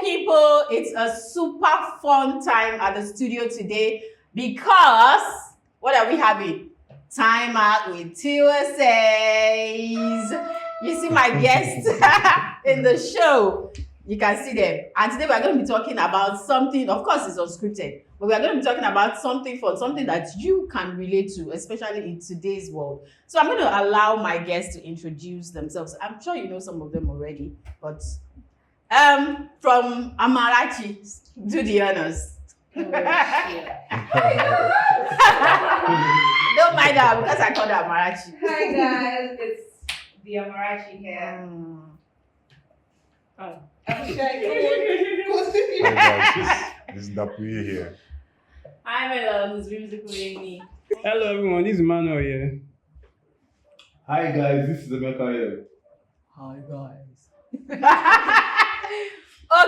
people, it's a super fun time at the studio today because what are we having? Time out with TiwaSays. You see my guests in the show. You can see them. And today we're going to be talking about something, of course it's unscripted, but we're going to be talking about something fun, something that you can relate to, especially in today's world. So I'm going to allow my guests to introduce themselves. I'm sure you know some of them already, but from Amarachi, do the honors. Don't mind her because I called her Amarachi. Hi guys, it's the Amarachi here. Hi guys, this is Dapuye here. Hi Melon, it's musical Amy. Hello everyone, this is Manuel here. Hi guys, this is Emeka here. Hi guys.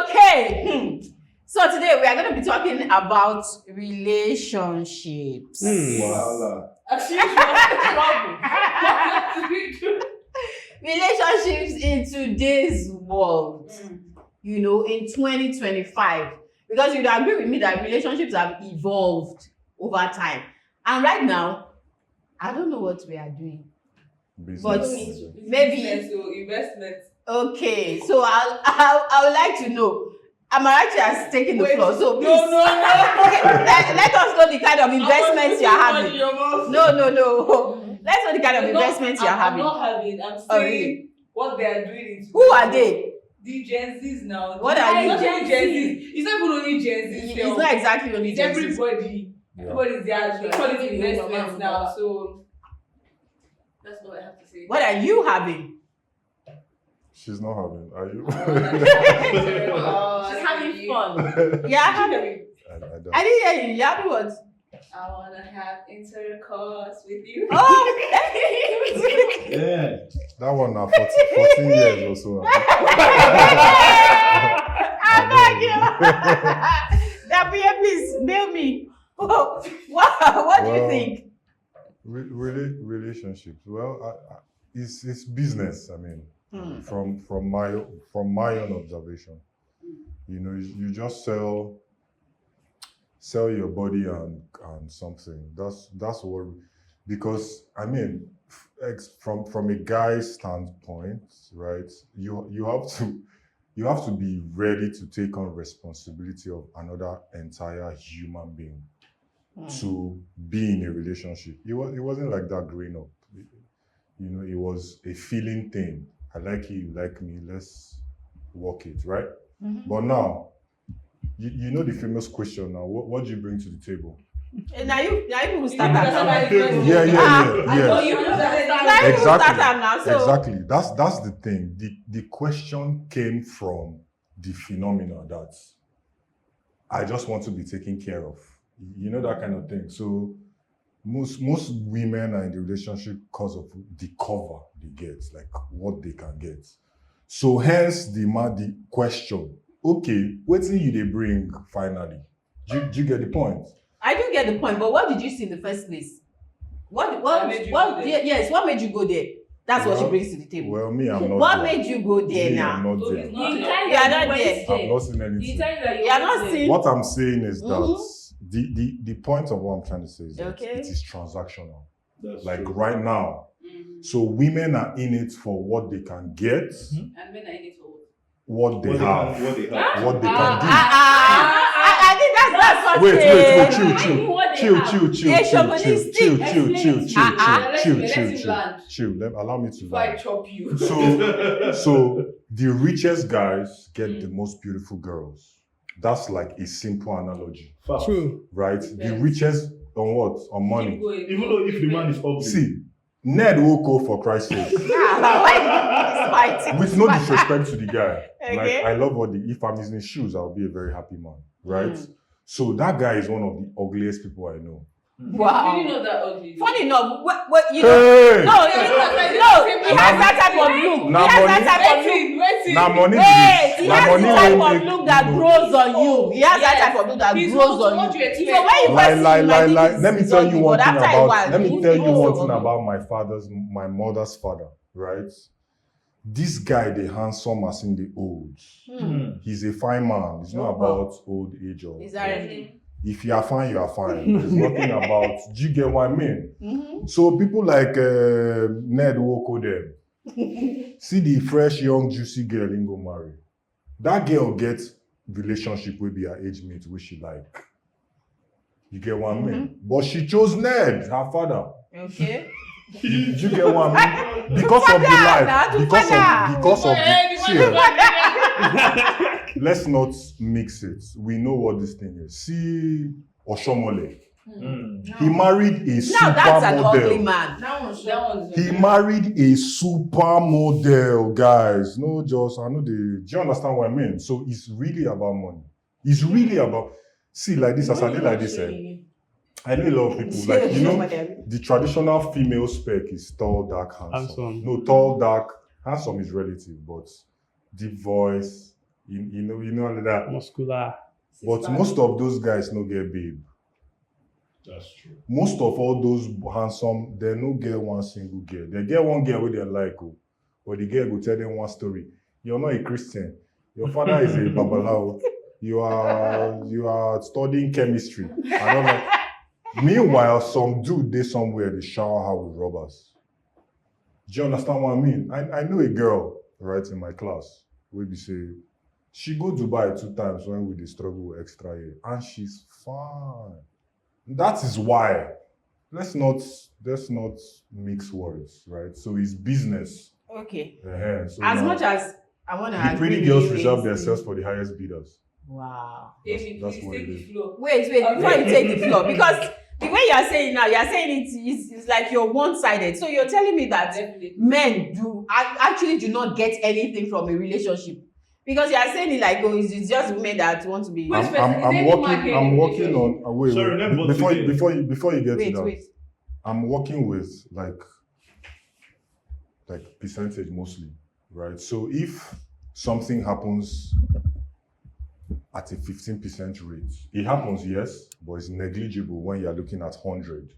Okay. So today we are going to be talking about relationships. Voila. Relationships in today's world, you know, in 2025. Because you'd agree with me that relationships have evolved over time. And right now, I don't know what we are doing. Business. But maybe investment. Okay, so I would like to know. Amarachi has taken the floor, so please. No. Okay, let us know the kind of investments you are having. No. Let's know the kind of investments you are having. I'm not having. I'm saying really? what they are doing. Who are they? The Gen Zs now. What are you? Not Gen Zs. It's not even only Gen Zs. It's not exactly only It's Gen Zs. everybody. Everybody's there. They call it investments now. So that's what I have to say. What are you having? She's not having. Are you? She's having fun. Yeah, I'm having. I don't. I didn't hear you. You having what? I want to have intercourse with you. Oh! Yeah. That one now 14 years or so. I beg you. Dapuye, please, mail me. What do you think? Relationships. Well, it's business. I mean, from my own observation, you know, you just sell your body and something. That's what, because I mean, from a guy's standpoint, right? You have to be ready to take on responsibility of another entire human being to be in a relationship. It wasn't like that growing up. You know, it was a feeling thing. I like you, you like me, let's work it, right? But now, you know the famous question now, what do you bring to the table? Now you will start that now. Yeah. Exactly. That's the thing. The question came from the phenomena that I just want to be taken care of. You know, that kind of thing. So most women are in the relationship because of the cover they get, like what they can get. So hence the question, okay, what do you they bring finally? Do you get the point? I do get the point, but what did you see in the first place? What made you go there? That's what she brings to the table. Well, me, I'm not. What made you go there now? I'm not there. You are not there. I've not seen anything. You are not seeing. What I'm saying is that the point of what I'm trying to say is that it is transactional. That's like true. right now. So women are in it for what they can get, And men are in it for what they have, what they can do. I think that's what. Wait, chill. Allow me to I chop you. So the richest guys get the most beautiful girls. That's like a simple analogy, True. right? The richest on what? On money. Even though if the man is ugly. See, Ned will go for Christ's sake. With no disrespect to the guy. Okay. Like, I love if I'm in his shoes, I'll be a very happy man, right? So that guy is one of the ugliest people I know. Wow. You know that ugly. Funny enough, what you know? Hey! No, he has that type of look. He has that type of look. Now money. He has the type of look that grows on you. He has that type of look that grows on you. So when you first see him, Let me tell you one thing about my mother's father, right? This guy, the handsome as in the old. He's a fine man. It's not about old age or. Is that anything? If you are fine, you are fine. There's nothing about. Do you get what I mean? Mm-hmm. So people like Ned Woko them. See the fresh, young, juicy girl in go marry. That girl gets relationship with her age mate, which she like. You get what I mean? But she chose Ned, her father. Okay. You get what I mean? Because of the life. Because of the let's not mix it. We know what this thing is. See Oshomole. He married a Now that's an ugly supermodel. man. That one's He married a supermodel, guys. No, just I know the. Do you understand what I mean? So it's really about money. It's really about. See, like this, as I did like this. I know a lot of people like the traditional female spec is tall, dark, handsome. No, tall, dark, handsome is relative, but deep voice, you know all of that. Muscular. But most of those guys no get babe. That's true. Most of all those handsome, they no get one single girl. They get one girl where they like, but the girl will tell them one story. You're not a Christian. Your father is a babalao. You are studying chemistry. I don't know. Meanwhile, some dude they somewhere they shower her with robbers. Do you understand what I mean? I know a girl right in my class where we say she go to Dubai 2 times when we struggle with extra year, and she's fine. That is why. Let's not mix words, right? So it's business. Okay. So as much as I want to the pretty girls reserve themselves for the highest bidders. Wow. That's what it is. Wait, before you take the floor, because the way you are saying now, you are saying it's like you're one-sided. So you're telling me that men actually do not get anything from a relationship. Because you are saying it like, it's just women that want to be. I'm working on. Wait, Sorry, before you get to that, wait. I'm working with like percentage mostly, right? So if something happens at a 15% rate, it happens, yes, but it's negligible when you're looking at 100.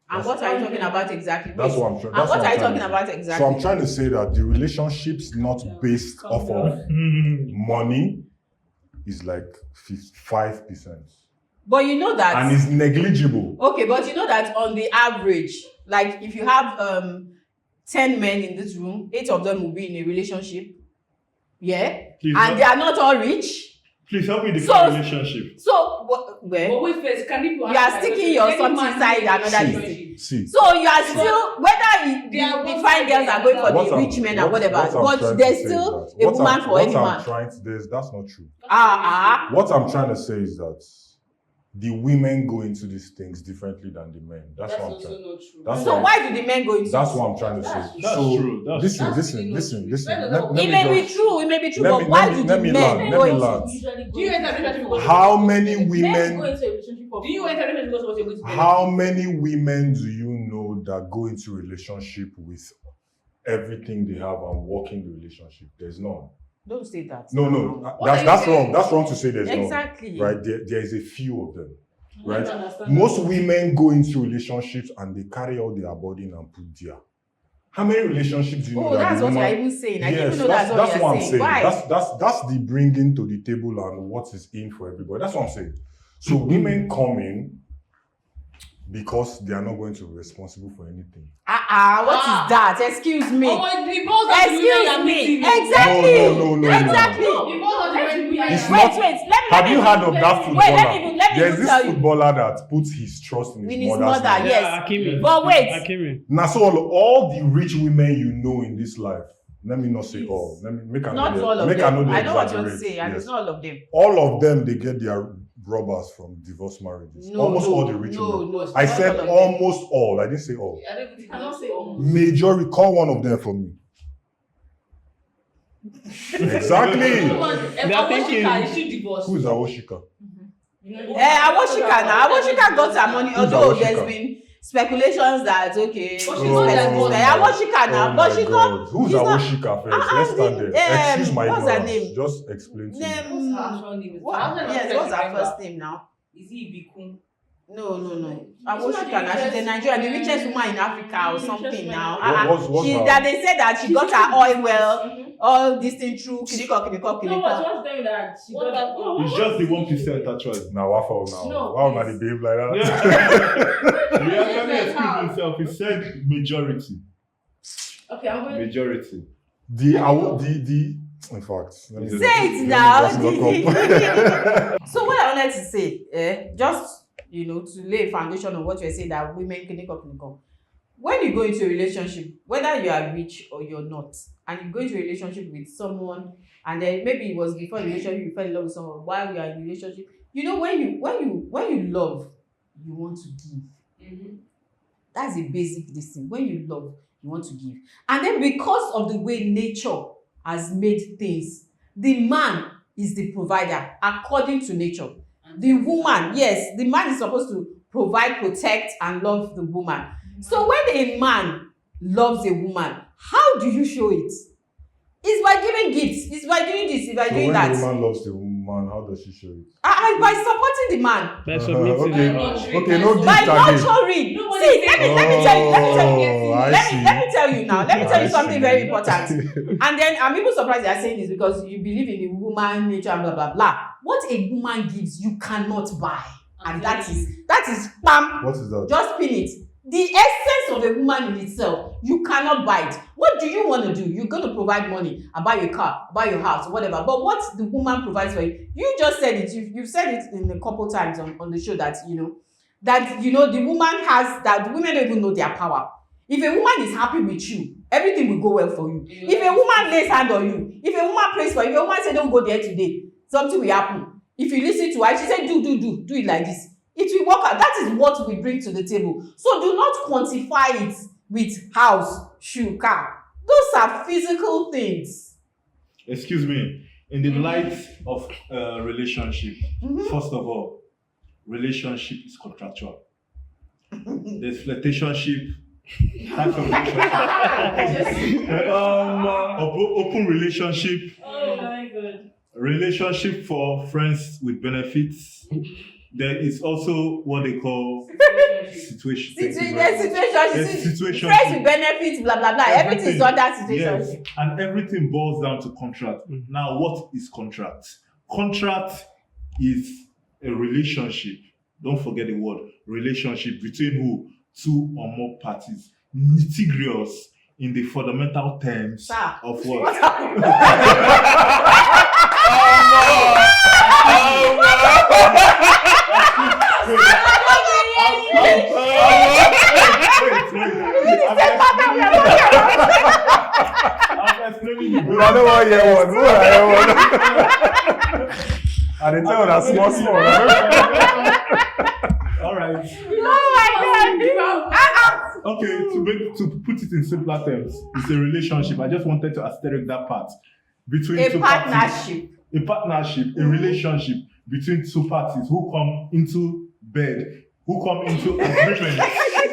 And what are you talking about exactly? That's what I'm trying. And what are you talking about exactly? So I'm trying to say that the relationship's not based off of money. Is like 5%. But you know that. And it's negligible. Okay, but you know that on the average, like if you have 10 men in this room, 8 of them will be in a relationship. Yeah? They are not all rich. Please help me define relationship. So, but wait first, can people you are sticking your something side another thing. See. So you are still, whether the fine girls are going for the rich men or whatever, but there's still a woman for any man. That's not true. Uh-uh. What I'm trying to say is that the women go into these things differently than the men. That's what I'm trying. Not true. So why do the men go into That's what I'm trying to say. That's true. Listen. It may be true, but why do the men go into? Do you enter a relationship because how many women? Do you enter a relationship because what you're going to How many women do you know that go into a relationship with everything they have and walk in the relationship? There's none. Don't say that. No. That's wrong. That's wrong to say there's none. Exactly. Right? There is a few of them. Right? Most women go into relationships and they carry all their burden and put there. How many relationships do you know that that's the what woman... you're even saying. I yes, didn't know that's what I'm you're saying. Why? That's the bringing to the table and what is in for everybody. That's what I'm saying. So women come in because they are not going to be responsible for anything. What is that? Excuse me. Excuse me. Exactly. No. Exactly. It's Wait, not. let me Have you heard of that footballer? let me There's this tell you. footballer that puts his trust in his mother's mother, name. yes. Hakimi. But wait. Hakimi. Now, so all the rich women you know in this life, let me not say all. Let me make Not all of them. I know what you want to say, and it's not all of them. All of them, they get their robbers from divorce marriages. Almost all the rich women. No. I said almost all. I didn't say all. I cannot say almost. Majority. Call one of them for me. Exactly. They're thinking. Is she divorced? Who is Awoshika? Awoshika now. Awoshika got her money, although Awoshika? there's been speculations that okay. But she's not divorced. Awoshika now, but she's not. Who's she's not- Awoshika first? Let's start there. Excuse my what's her ignorance. name? Just explain to me. What's her actual name? What's her first name now? Is he Ibikun? No. Awoshika, she's a Nigerian, the richest woman in Africa or something now. What's her? That they said that she got her oil well, all this thing through Kiriko. No, what's them that she got that? It's just the 1% actually. Now, waffle now. No, Why not the babe like that? He actually excused himself. He said majority. Okay, I'm going. Majority. In fact, let me Say just- it let me now. just look up. So what I wanted to say, just to lay a foundation on what you're saying that women clinical. When you go into a relationship, whether you are rich or you're not, and you go into a relationship with someone, and then maybe it was before the relationship you fell in love with someone while you are in a relationship, when you love, you want to give. Mm-hmm. That's a basic thing. When you love, you want to give. And then because of the way nature has made things, the man is the provider according to nature. The woman, yes, the man is supposed to provide, protect, and love the woman. So when a man loves a woman, how do you show it? It's by giving gifts. It's by doing this. It's by doing that. When the woman loves the woman, how does she show it? By supporting the man. By submitting. Okay, no gift By again. nurturing. See, let me tell you. Let me tell you now. Let me tell you something very important. And then I'm even surprised they are saying this because you believe in the woman nature and blah blah blah. What a woman gives, you cannot buy, and that is spam. What is that? Just pin it. The essence of a woman in itself, you cannot buy it. What do you want to do? You're going to provide money, and buy your car, buy your house, whatever. But what the woman provides for you, you just said it. You've said it in a couple times on the show that the woman has that. Women don't even know their power. If a woman is happy with you, everything will go well for you. If a woman lays hand on you, if a woman prays for you, if a woman say don't go there today, something will happen. If you listen to her, she said do it like this. It will work out. That is what we bring to the table. So do not quantify it with house, shoe, car. Those are physical things. Excuse me. In the light of relationship, first of all, relationship is contractual. There's flirtationship, type of relationship. Open relationship. Oh my God. Relationship for friends with benefits. There is also what they call situation. Situation. Friends with benefits, blah blah blah. Everything is under situation. Yes, and everything boils down to contract. Now, what is contract? Contract is a relationship. Don't forget the word relationship between who? Two or more parties. Nitty-gritty in the fundamental terms of what? I don't want to hear one. I didn't tell that small. All right. Oh my God. Okay, to put it in simpler terms, it's a relationship. I just wanted to asterisk that part. Between two partnership. Parties, a partnership, a relationship between two parties who come into bed, who come into agreement.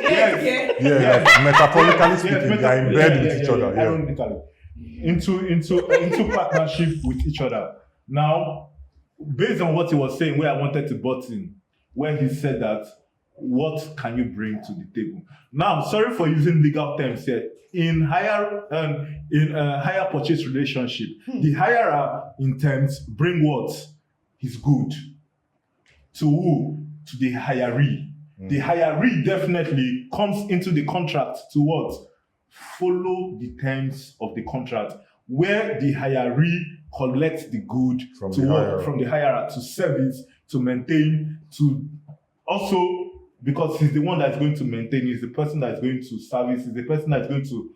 Yes. Metaphorically speaking, they are in bed with each other. Yeah. Ironically. Into partnership with each other. Now, based on what he was saying, where I wanted to butt in, where he said that, what can you bring to the table? Now, sorry for using legal terms here. In higher purchase relationship, the hirer intends bring what is good to who? To the hiree. The hiree definitely comes into the contract to what? Follow the terms of the contract, where the hiree collects the good from the hirer to service, to maintain, to also. Because he's the one that's going to maintain, he's the person that's going to service, he's the person that's going to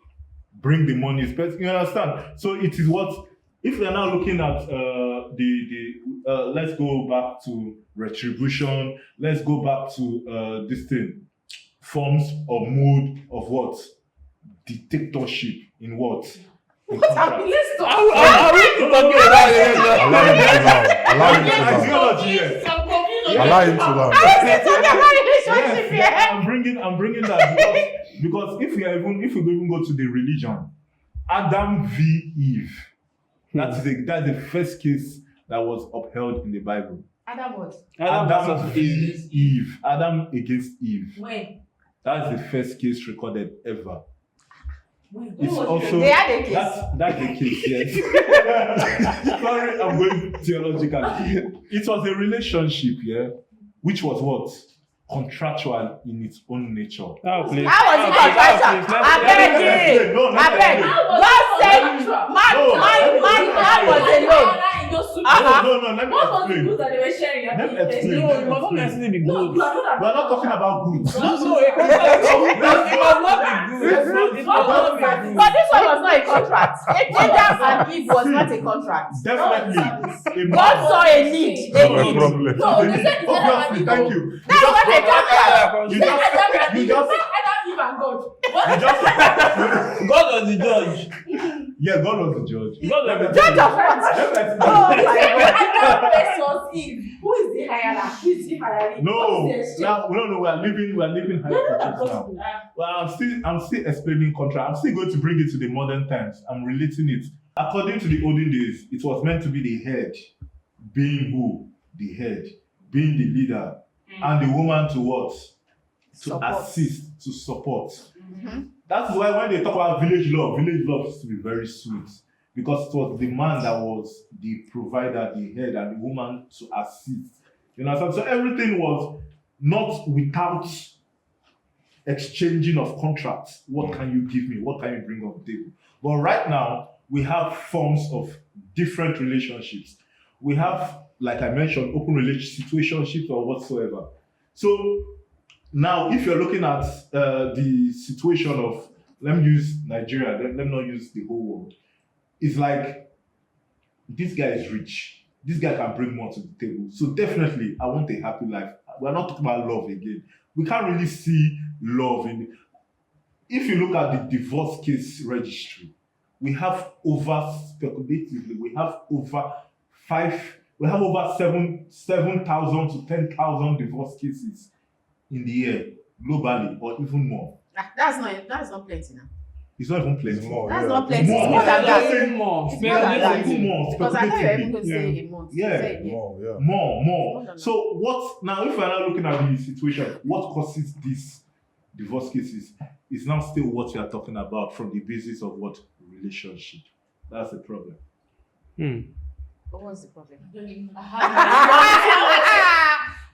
bring the money. You understand? So it is what, if we are now looking at let's go back to retribution, let's go back to this thing, forms or mode of what? Dictatorship in what? What are we talking Allow him to learn. I'm bringing that because if we even go to the religion, Adam v Eve, that's the first case that was upheld in the Bible. Adam what? Adam Adam versus Eve. v Eve. Adam against Eve. When? That's the first case recorded ever. When? It's was also They had a case. that's the case, yes. Sorry, I'm going theological. It was a relationship, yeah, which was what? Contractual in its own nature. Oh, please. How was it contractual? I beg you. No, I beg. God said, man was alone. No, let me What was the explain. goods that they were sharing? Let me explain. No, it must not necessarily be No, good. you are We're not talking about goods. No, it must not be good. It must not be good. But this one was not a contract. Adam and Eve was not a contract. Definitely. God saw a need. A No need. problem. No, they said it's Obviously, thank you. That's what a contract. You just, you just, Adam, Eve, and God. you just, God was the judge. yeah, God was the judge. God was the Judge judge. of what? Let me explain. Oh my God. Adam versus Eve. Who is the hierarchy? Who is the hierarchy? No, What is the now no, we are living high contracts now. Well, I'm still explaining contract. I'm still going to bring it to the modern times. I'm relating it. According to the olden days, it was meant to be the head, being who? The head, being the leader, and the woman to what? To Support. assist, to support. Mhm. That's why when they talk about village love used to be very sweet. Because it was the man that was the provider, the head, and the woman to assist. You know, so everything was not without exchanging of contracts. What can you give me? What can you bring on the table? But right now, we have forms of different relationships. We have, like I mentioned, open situationships or whatsoever. So now, if you're looking at the situation of, let me use Nigeria, let me not use the whole world. It's like, this guy is rich. This guy can bring more to the table. So definitely, I want a happy life. We're not talking about love again. We can't really see love in it. If you look at the divorce case registry, we have over, speculatively, we have over 7,000 to 10,000 divorce cases in the year, globally, or even more. That's not plenty now. It's not even plenty. It's more. That's yeah. not plenty. More. It's more than that. Even more. It's more than that. Even more, Because I thought you were even going to Yeah. say a month. Yeah. You said, More, yeah. More. More than So what now? If we're now looking at the situation, what causes these divorce cases is now still what we are talking about from the basis of what relationship. That's the problem. But what's the problem? I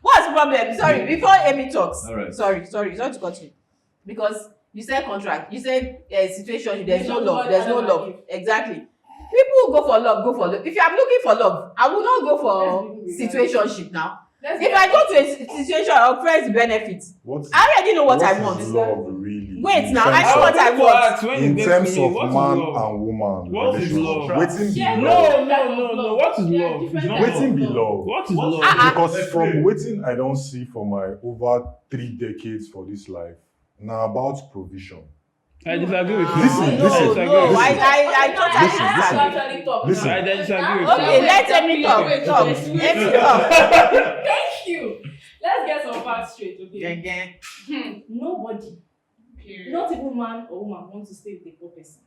What's the problem? Sorry, before Amy talks. All right. Sorry to cut you. Because you said contract, you said situation, there's no love, there's no love. Exactly. People who go for love. If I'm looking for love, I will not go for situationship now. If I go to a situation, I'll friends benefits. I already know what I want. Is love really? Wait In now, I terms know of- what I want. In terms of what man is love? and woman What is relationship. love? Waiting be Yeah, love. No. What is love? It's not Waiting be love. What is What- love? Because from waiting I don't see for my over 3 decades for this life. Now about provision. I disagree with you. Listen, I listen, disagree No, with I you. totally Listen. actually talk Listen. now. I disagree with Okay, you. let Amy talk. Amy talk. Thank you. Let's get some facts straight, okay? Again. Nobody, not even man or woman, wants to stay with a poor person.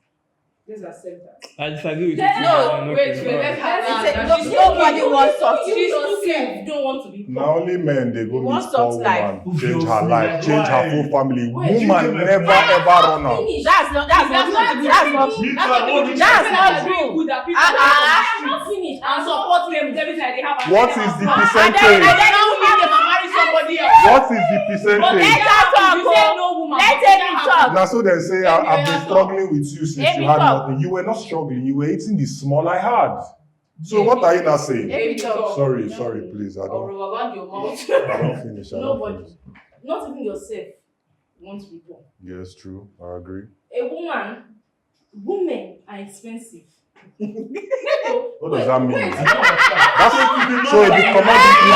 Let's accept that. I disagree with you. No, let's have Nobody wants something. She's too safe. You don't want to be poor. Now only men they go You meet want poor soft life. woman, change her life, change her full family. Wait, Woman never ever run out. Finish. That's not true. That's not true. Good that people Ah, are not finished and support them with everything that they have. What is the And then percentage? you Now they marry somebody else. What is the But percentage? let her talk. you say no woman. Let Amy talk. Now so they say I've been struggling with you since Amy you had talk. nothing. You were not struggling, you were eating the small I had. So what are you now saying? Amy talk. Sorry, please. I don't finish. Nobody, not even yourself, wants to be poor. Yes, true. I agree. Women are expensive. What does that mean? Wait. That's so the commodity.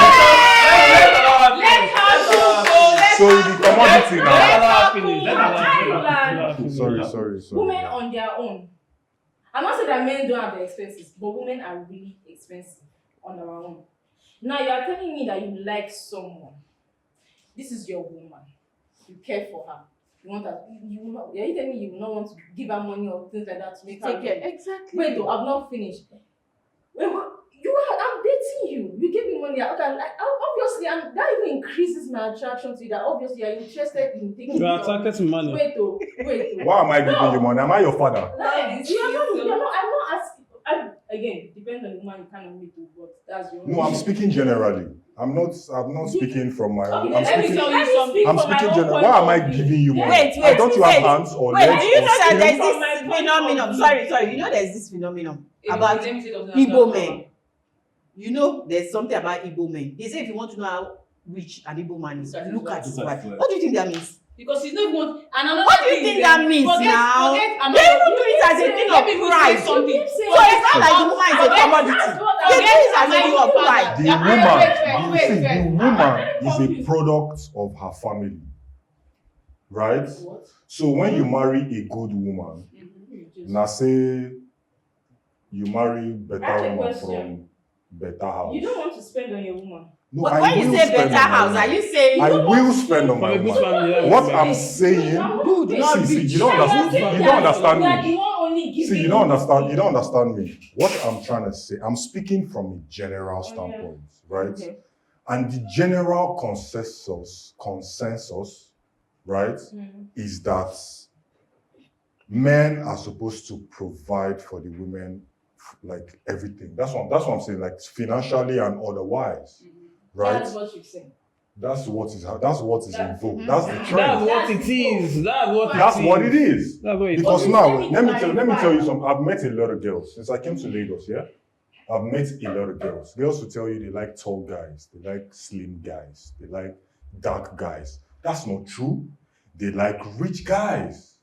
So the commodity now. Sorry. Women on their own. I'm not saying that men don't have the expenses, but women are really expensive on their own. Now you are telling me that you like someone. This is your woman. You care for her. You want her. You will not. Are you telling me you will not want to give her money or things like that to make her? Take care. Exactly. Wait, though, I've not finished. I'm dating you. You give me money funny. Okay, like obviously, and that even increases my attraction to you. That obviously you're interested in taking. You are attracted to money. Wait, oh. Why am I giving you money? Am I your father? Like, you're not. I'm not asking. Again, depends on the woman you kind of meet, but that's your. No, I'm speaking generally. I'm not speaking from my own. Okay, I'm let me speaking. tell you something. I'm speaking generally. Why am I giving you money? Wait, I don't you have wait. hands or Wait, legs do you or know that skin? there's From my this point of phenomenon? view. Sorry. You know there's this phenomenon about Igbo men. You know there's something about Igbo men. They say if you want to know how rich an Igbo man is, look at his wife. What do you think that means? Because he's not even. And another What do you thing think is that means now? Forget, They even do it as a thing of pride. So it's not like the woman is a commodity. They do it as a thing of pride. The woman is a product of her family, right? What? So when you marry a good woman, now say you marry better woman from better house. You don't want to spend on your woman. No, But I when you will say spend better on my house, woman. are you saying I you don't will want spend on From my a good woman. family. Yeah. What I'm saying, good, not see, rich? you don't understand. You don't understand me. See, you don't understand. You don't understand. understand me. What I'm trying to say, I'm speaking from a general standpoint, right? Okay. And the general consensus, right, is that men are supposed to provide for the women, like everything. That's what I'm saying, like financially and otherwise, right? That's what you say. That's what is in vogue. Mhm. That's the That's trend. what it is. That's what That's what it is. That's what it is. Because Okay, now, let me let me clarify. tell you something. I've met a lot of girls since I came to Lagos. Yeah, I've met a lot of girls. Girls will tell you they like tall guys, they like slim guys, they like dark guys. That's not true. They like rich guys.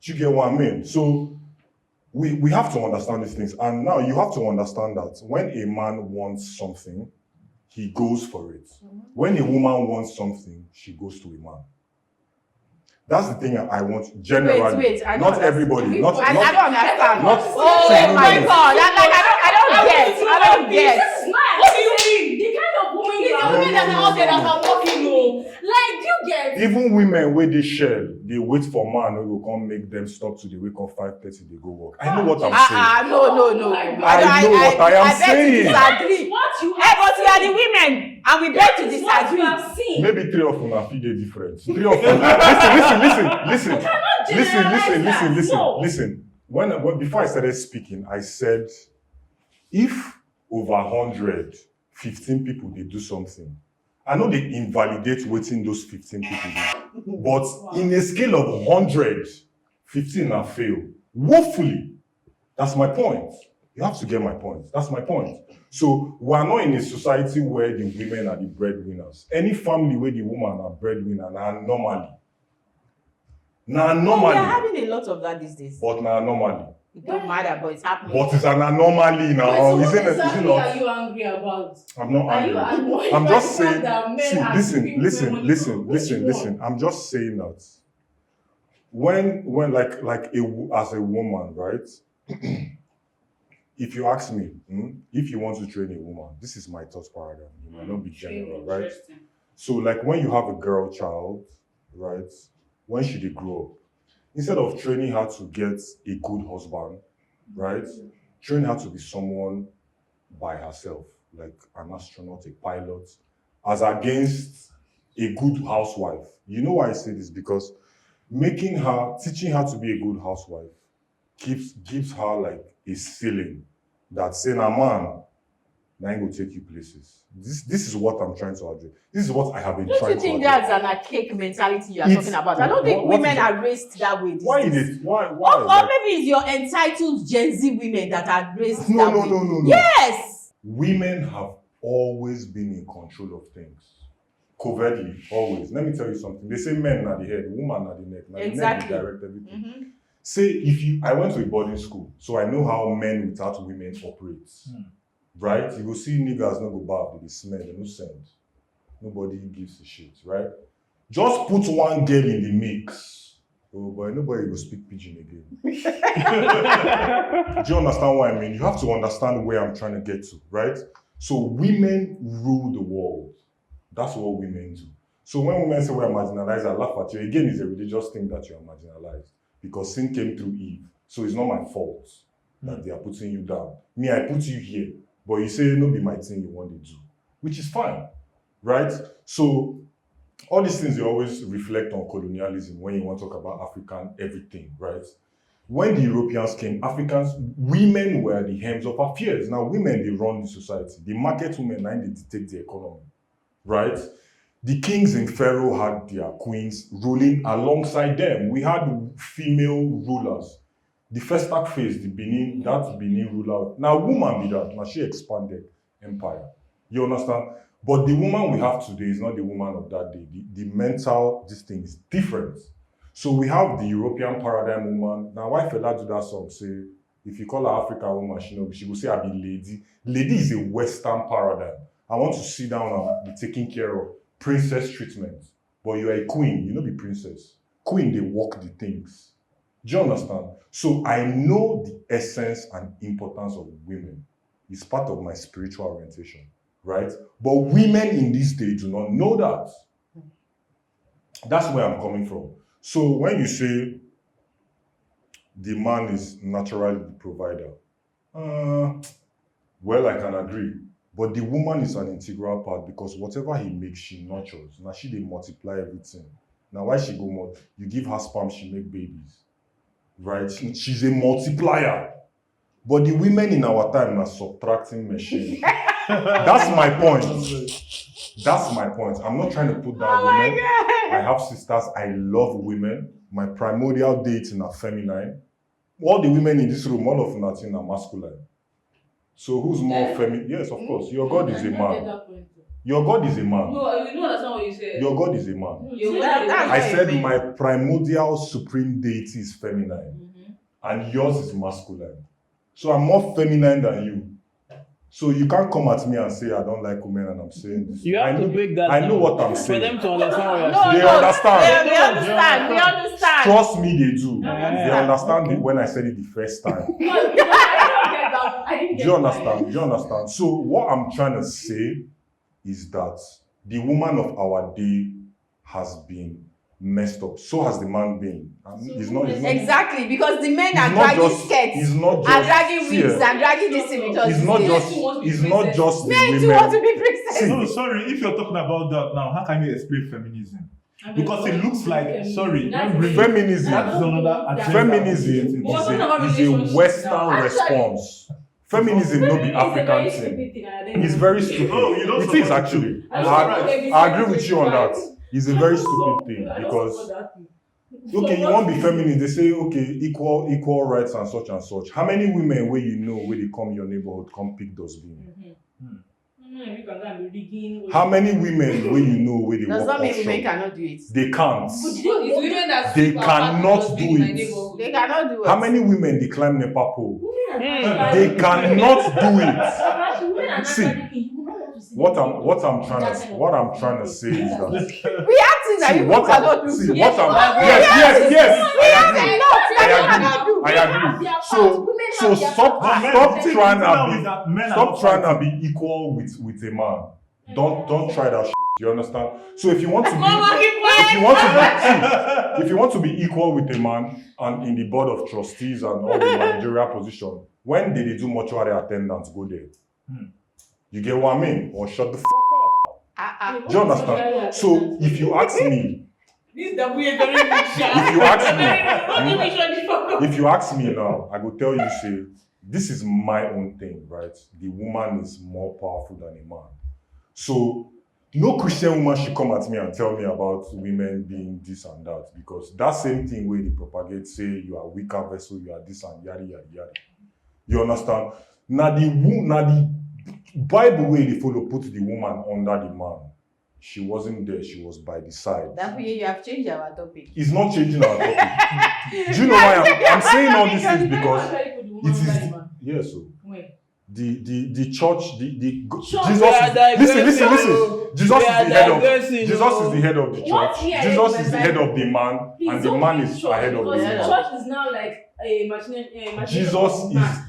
Do you get what I mean? So we have to understand these things. And now you have to understand that when a man wants something, he goes for it. When a woman wants something, she goes to a man. That's the thing I want generally. Wait, I don't not understand. everybody. Not, I not, don't understand. not- Oh See, my no. God! I don't get. What do you mean? The kind of woman you are, women that are out there that are working, like, do you get? Even women where they shell, they wait for man who will come make them stop to the wake up 5:30, they go work. I know what I'm saying. No. I know what I am saying. I beg to disagree. What you Hey, but we are the women, and we beg to what you disagree. have seen. Maybe three of them are feel different. Three of them. Listen. When before I started speaking, I said, if over 100, 15 people they do something, I know they invalidate waiting those 15 people do. But in a scale of 100, 15 are fail. Woefully. That's my point. You have to get my point. That's my point. So we're not in a society where the women are the breadwinners. Any family where the woman are breadwinner, now normally. Now We are normally. having a lot of that these days. But now normally. It don't matter, but it's happening. But it's an anomaly now. Wait, so Isn't what it? exactly Not? are you angry about? I'm not Are you angry. annoyed I'm by just the fact saying, that men see, are giving women money? Which listen. one? I'm just saying that when as a woman, right? If you ask me, if you want to train a woman, this is my thought paradigm. You might not be general, right? So like when you have a girl child, right? When she dey grow up, instead of training her to get a good husband, right? Train her to be someone by herself, like an astronaut, a pilot, as against a good housewife. You know why I say this? Because teaching her to be a good housewife gives her like a ceiling that saying a man, now I go take you places. This is what I'm trying to address. This is what I have been Don't trying you to think address. that's an archaic mentality you are It's- talking about? I don't think what women is it? are raised that way. These Why days. is it? Why? Or Like, maybe it's your entitled Gen Z women that are raised no, that no, way. no, no, no. Yes. Women have always been in control of things. Covertly, always. Let me tell you something. They say men are the head, woman are the neck. Now Exactly. the neck will direct everything. Mm-hmm. Say I went to a boarding school, so I know how men without women operate. Right? You go see niggas no go bath, they smell, they no send. Nobody gives a shit, right? Just put one girl in the mix. Oh boy, nobody will speak pidgin again. Do you understand what I mean? You have to understand where I'm trying to get to, right? So women rule the world. That's what women do. So when women say we're marginalized, I laugh at you. Again, it's a religious thing that you are marginalized because sin came through Eve. So it's not my fault that they are putting you down. Me, I put you here, but you say no be my thing you want to do. which is fine, right? So all these things, you always reflect on colonialism when you want to talk about African everything, right? When the Europeans came, women were the hems of affairs. Now, women, they run the society. The market women, and they dictate the economy, right? The kings in Pharaoh had their queens ruling alongside them. We had female rulers. The first phase, that Benin ruler. Now, woman be that. Now, she expanded empire. You understand? But the woman we have today is not the woman of that day. The mental, this thing is different. So we have the European paradigm woman. Now, why Fela do that song? Say, if you call her African woman, she will say, I be lady. Lady is a Western paradigm. I want to sit down and be taken care of. Princess treatment. But you are a queen, you know, be princess. Queen, they walk the things. Do you understand? So I know the essence and importance of women. It's part of my spiritual orientation, right? But women in this day do not know that. That's where I'm coming from. So when you say the man is naturally the provider, well, I can agree. But the woman is an integral part because whatever he makes, she nurtures. Now she they multiply everything. Now why she go more? You give her sperm, she make babies, right? She's a multiplier. But the women in our time are subtracting machine. That's my point. That's my point. I'm not trying to put down women. I have sisters. I love women. My primordial dating are feminine. All the women in this room, all of them are masculine. So who's more feminine? Yes, of course. Your God is a man. Your God is a man. No, you know that's not what you said. Your God is a man. That's I said my primordial supreme deity is feminine. And yours is masculine. So I'm more feminine than you. So you can't come at me and say I don't like women and I'm saying this. You have to break that I know down what I'm for saying. them to understand what you're No, saying. They understand. We understand. We understand. Trust me, they do. Yeah. They understand it when I said it the first time. No, I don't get that. I didn't Do get you that. understand? Do you understand? So what I'm trying to say is that the woman of our day has been messed up. So has the man been. It's not Exactly, because the men It's are not dragging just- skirts, it's not are just- dragging see, wigs, are dragging this thing because it's not just the men too want to women. be princesses. No, sorry, if you're talking about that now, how can you explain feminism? Because it looks like, sorry, Feminism. that's another agenda. Feminism is a Western response. Feminism no be African thing. It's very stupid. Oh, you don't It is support actually. it. I agree with you on that. It's a very stupid thing because okay, you won't be feminist. They say okay, equal rights and such. How many women where you know where they come your neighborhood come pick dustbin? How many women where you know where they Does walk that mean women offshore? cannot do it? They can't. It's women that They sweep apart cannot dustbin do in my it. neighborhood. They cannot do it. How many women they climb Nepa pole? They They cannot do it. See, what I'm trying to say is that We have things that see you what cannot I'm do. see too. what I'm Yes, yes We have I a lot that you agree. cannot do. I agree. So stop trying to be equal with a man. Don't try that shit. You understand? So if you want to be if you want to be equal with a man and in the board of trustees and all the managerial position, when they do mortuary attendants, go there. You get what I mean? Or shut the fuck up. Do you understand? So if you ask me, This W is very big shot. if you ask me now, I will tell you, say, this is my own thing, right? The woman is more powerful than a man. So no Christian woman should come at me and tell me about women being this and that, because that same thing where they propagate, say you are weaker vessel, you are this and yada yada yada. You understand? Now the Bible way they follow put the woman under the man. She wasn't there, she was by the side. That way you have changed our topic. It's not changing our topic. Do you know why I'm saying all these things? Because it is yes, so the church, Jesus listen. Jesus is the head of the church. Jesus is the head of the man, and the man is ahead of the Because woman. church is now like a machine.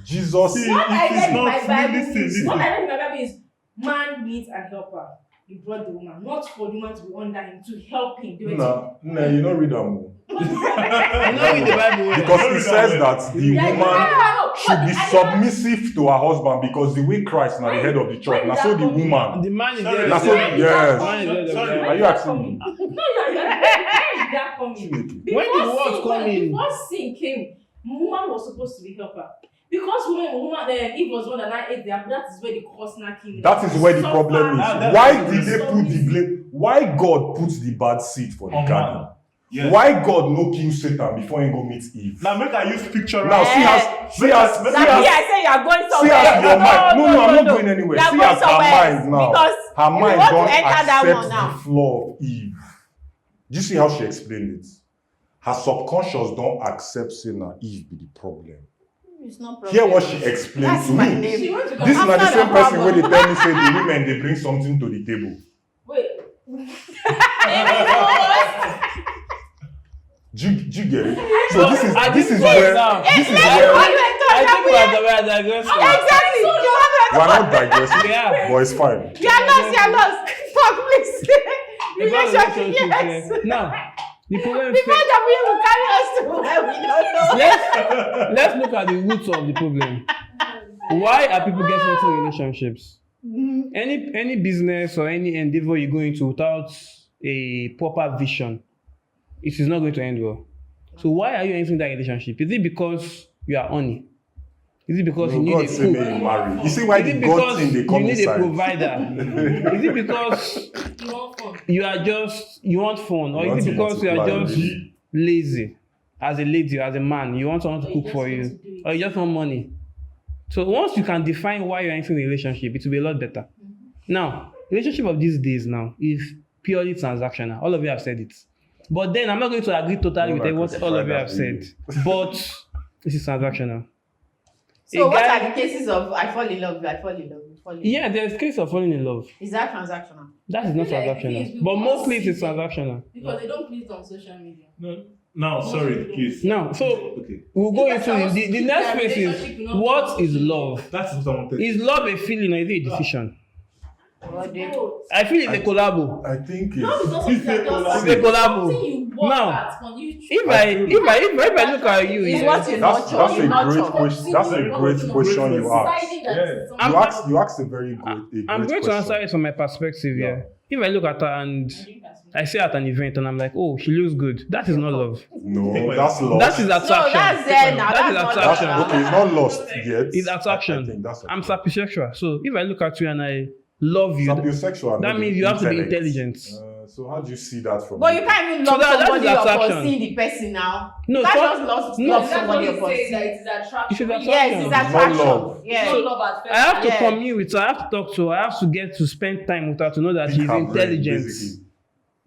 Jesus. What I read in my Bible listen. what I read in my Bible is man needs an helper. you brought the woman, not for the woman to be under him, to help him. They were Nah, you don't read them. You know in the Bible where- Because it says that the Yeah, woman yeah, should be but- submissive to her husband because the way Christ now the head of the church. When Now did so that the come in? woman. The man is Sorry, there. That's sorry. what- yes. Sorry. Are you asking me? No, you're where did that come in? When did what come in? Before sin came, woman was supposed to be helper. Because Eve was one that I ate the apple, that is where the curse now came in. That is where the Suffer. problem That's- is. Why did that's- they put the blame? Why God puts the bad seed for the On garden? man. Yes. Why God no kill Satan before he go meet Eve? Now make I use picture. Now see as Exactly, I say you are going see somewhere. as your mind. No, I'm not no. going anywhere. You are See going as her somewhere mind now. because Her you mind want to don't enter that accept one now. the flaw of Eve. Do you see how she explained it? Her subconscious don't accept saying that Eve be the problem. It's not Hear what she explained That's to my me. name. She went to This is I'm not the not same a person where they problem. tell me say the women they bring something to the table. Wait. Do you get it? So this is I this think is right where now- this is Let's where go and talk I that think we we are- are digressing. Exactly. You have we're not digressing, Yeah. but it's fine. You're lost. Talk, please. About Relationship, yes. Now, the problem is Before that we will carry us to where we don't know. let's look at the roots of the problem. Why are people getting into relationships? Any business or any endeavor you go into without a proper vision, it is not going to end well. So why are you entering that relationship? Is it because you are honey? Is it because you No, need God a say cook? may you marry. You see why Is the it God because thing they you come need a inside? provider? Is it because You want fun? you want fun, or You want is it to because you are multiply, just really? lazy as a lady, as a man? You want someone to Or you cook for just you, want to do it. or you just want money. So once you can define why you're entering a relationship, it will be a lot better. Now, relationship of these days now is purely transactional. All of you have said it. But then I'm not going to agree totally No, with I what can all of find you that have said. video. But this is transactional. So A what guy- are the cases of I fall in love, I fall in love, I fall in love? Yeah, there's case of falling in love. Is that transactional? That is not I feel like transactional. these But people mostly it see is them. transactional. Because they don't please on social media. No, sorry, please. Now, so Okay. we'll go Because into I was the keep next their phase relationship is not what is possible. love? That's what I wanted. Is love a feeling or is it a decision? Or they- Both. I feel it's a collabo. I think Love is it's not something that It's just a collabo. something you work Now, at, but you If I look at you, It's yeah, what you that's nurture. a You great nurture. question. That's a great question you asked. Yeah. You asked a very good. A great I'm going to question. answer it from my perspective. Yeah. Yeah. If I look at her and I see her at an event and I'm like, oh, she looks good. That is not love. No, that's lost. That is No, attraction. that's there now. That is That's not attraction. love. Okay, it's not lost yet. It's I attraction. think that's I'm okay. sapiosexual. So if I look at you and I love you, Sapiosexual. that no, means the you have to be intellect. intelligent. So how do you see that from? But you can't even So love that is somebody upon attraction. seeing the person now. No, You can't so- just love, no, love That's what somebody he upon says, seeing. that it's attraction. It's attraction. Yes, it's not attraction. love. It's Yeah. not love at first. I have to Yeah. commune with her. I have to talk to her. I have to get to spend time with her to know that Pick she's her brain, intelligent. basically.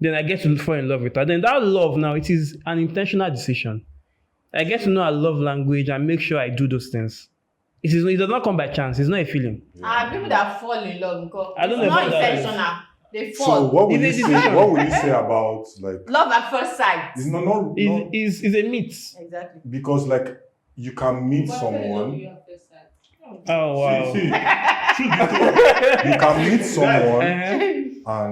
Then I get to fall in love with her. Then that love now, it is an intentional decision. I get to know her love language and make sure I do those things. It does not come by chance. It's not a feeling. People that fall in love, because I don't it's know not about that. intentional. They So fall. what would you It's a say? decision. What would you say about like? Love at first sight. It's not Is a myth. Exactly. because like you can meet someone. Oh wow. See, truth You can meet someone Uh-huh.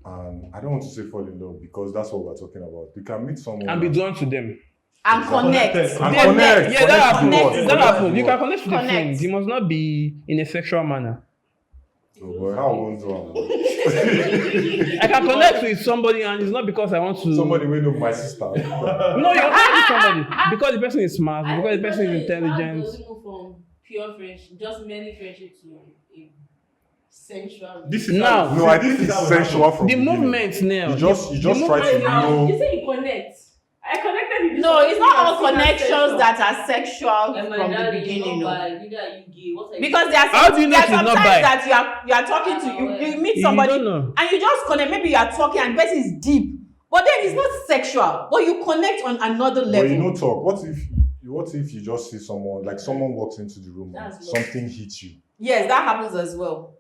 and I don't want to say fall in love because that's what we're talking about. You can meet someone And be drawn to them. And connect. And Yeah, connect. Yeah, that happens. Connect. That happens. You can connect with a Connect. friend. You must not be in a sexual manner. Oh boy, how I want to I can connect with somebody and it's not because I want to. somebody will know my sister. No, you can connect with somebody because the person is smart, because the person is intelligent. From pure friendship, just merely friendship to a sensual. This is Now- how, No, I this think is it's how it sensual happens. from The beginning. movement now. You just the try to movement now- know. You say you connect. I connected with this No, person it's not all who has seen connections sexual. that are sexual And my from the dad is beginning. not No. bi, neither are you gay. What are you Because there are How do you know there are she's not sometimes bi? that you are talking to you meet You somebody don't know. and you just connect. Maybe you are talking and the person is deep, but then it's not sexual. But you connect on another But level. you know, talk. What if you just see someone like someone walks into the room and That's love. something hits you? Yes, that happens as well.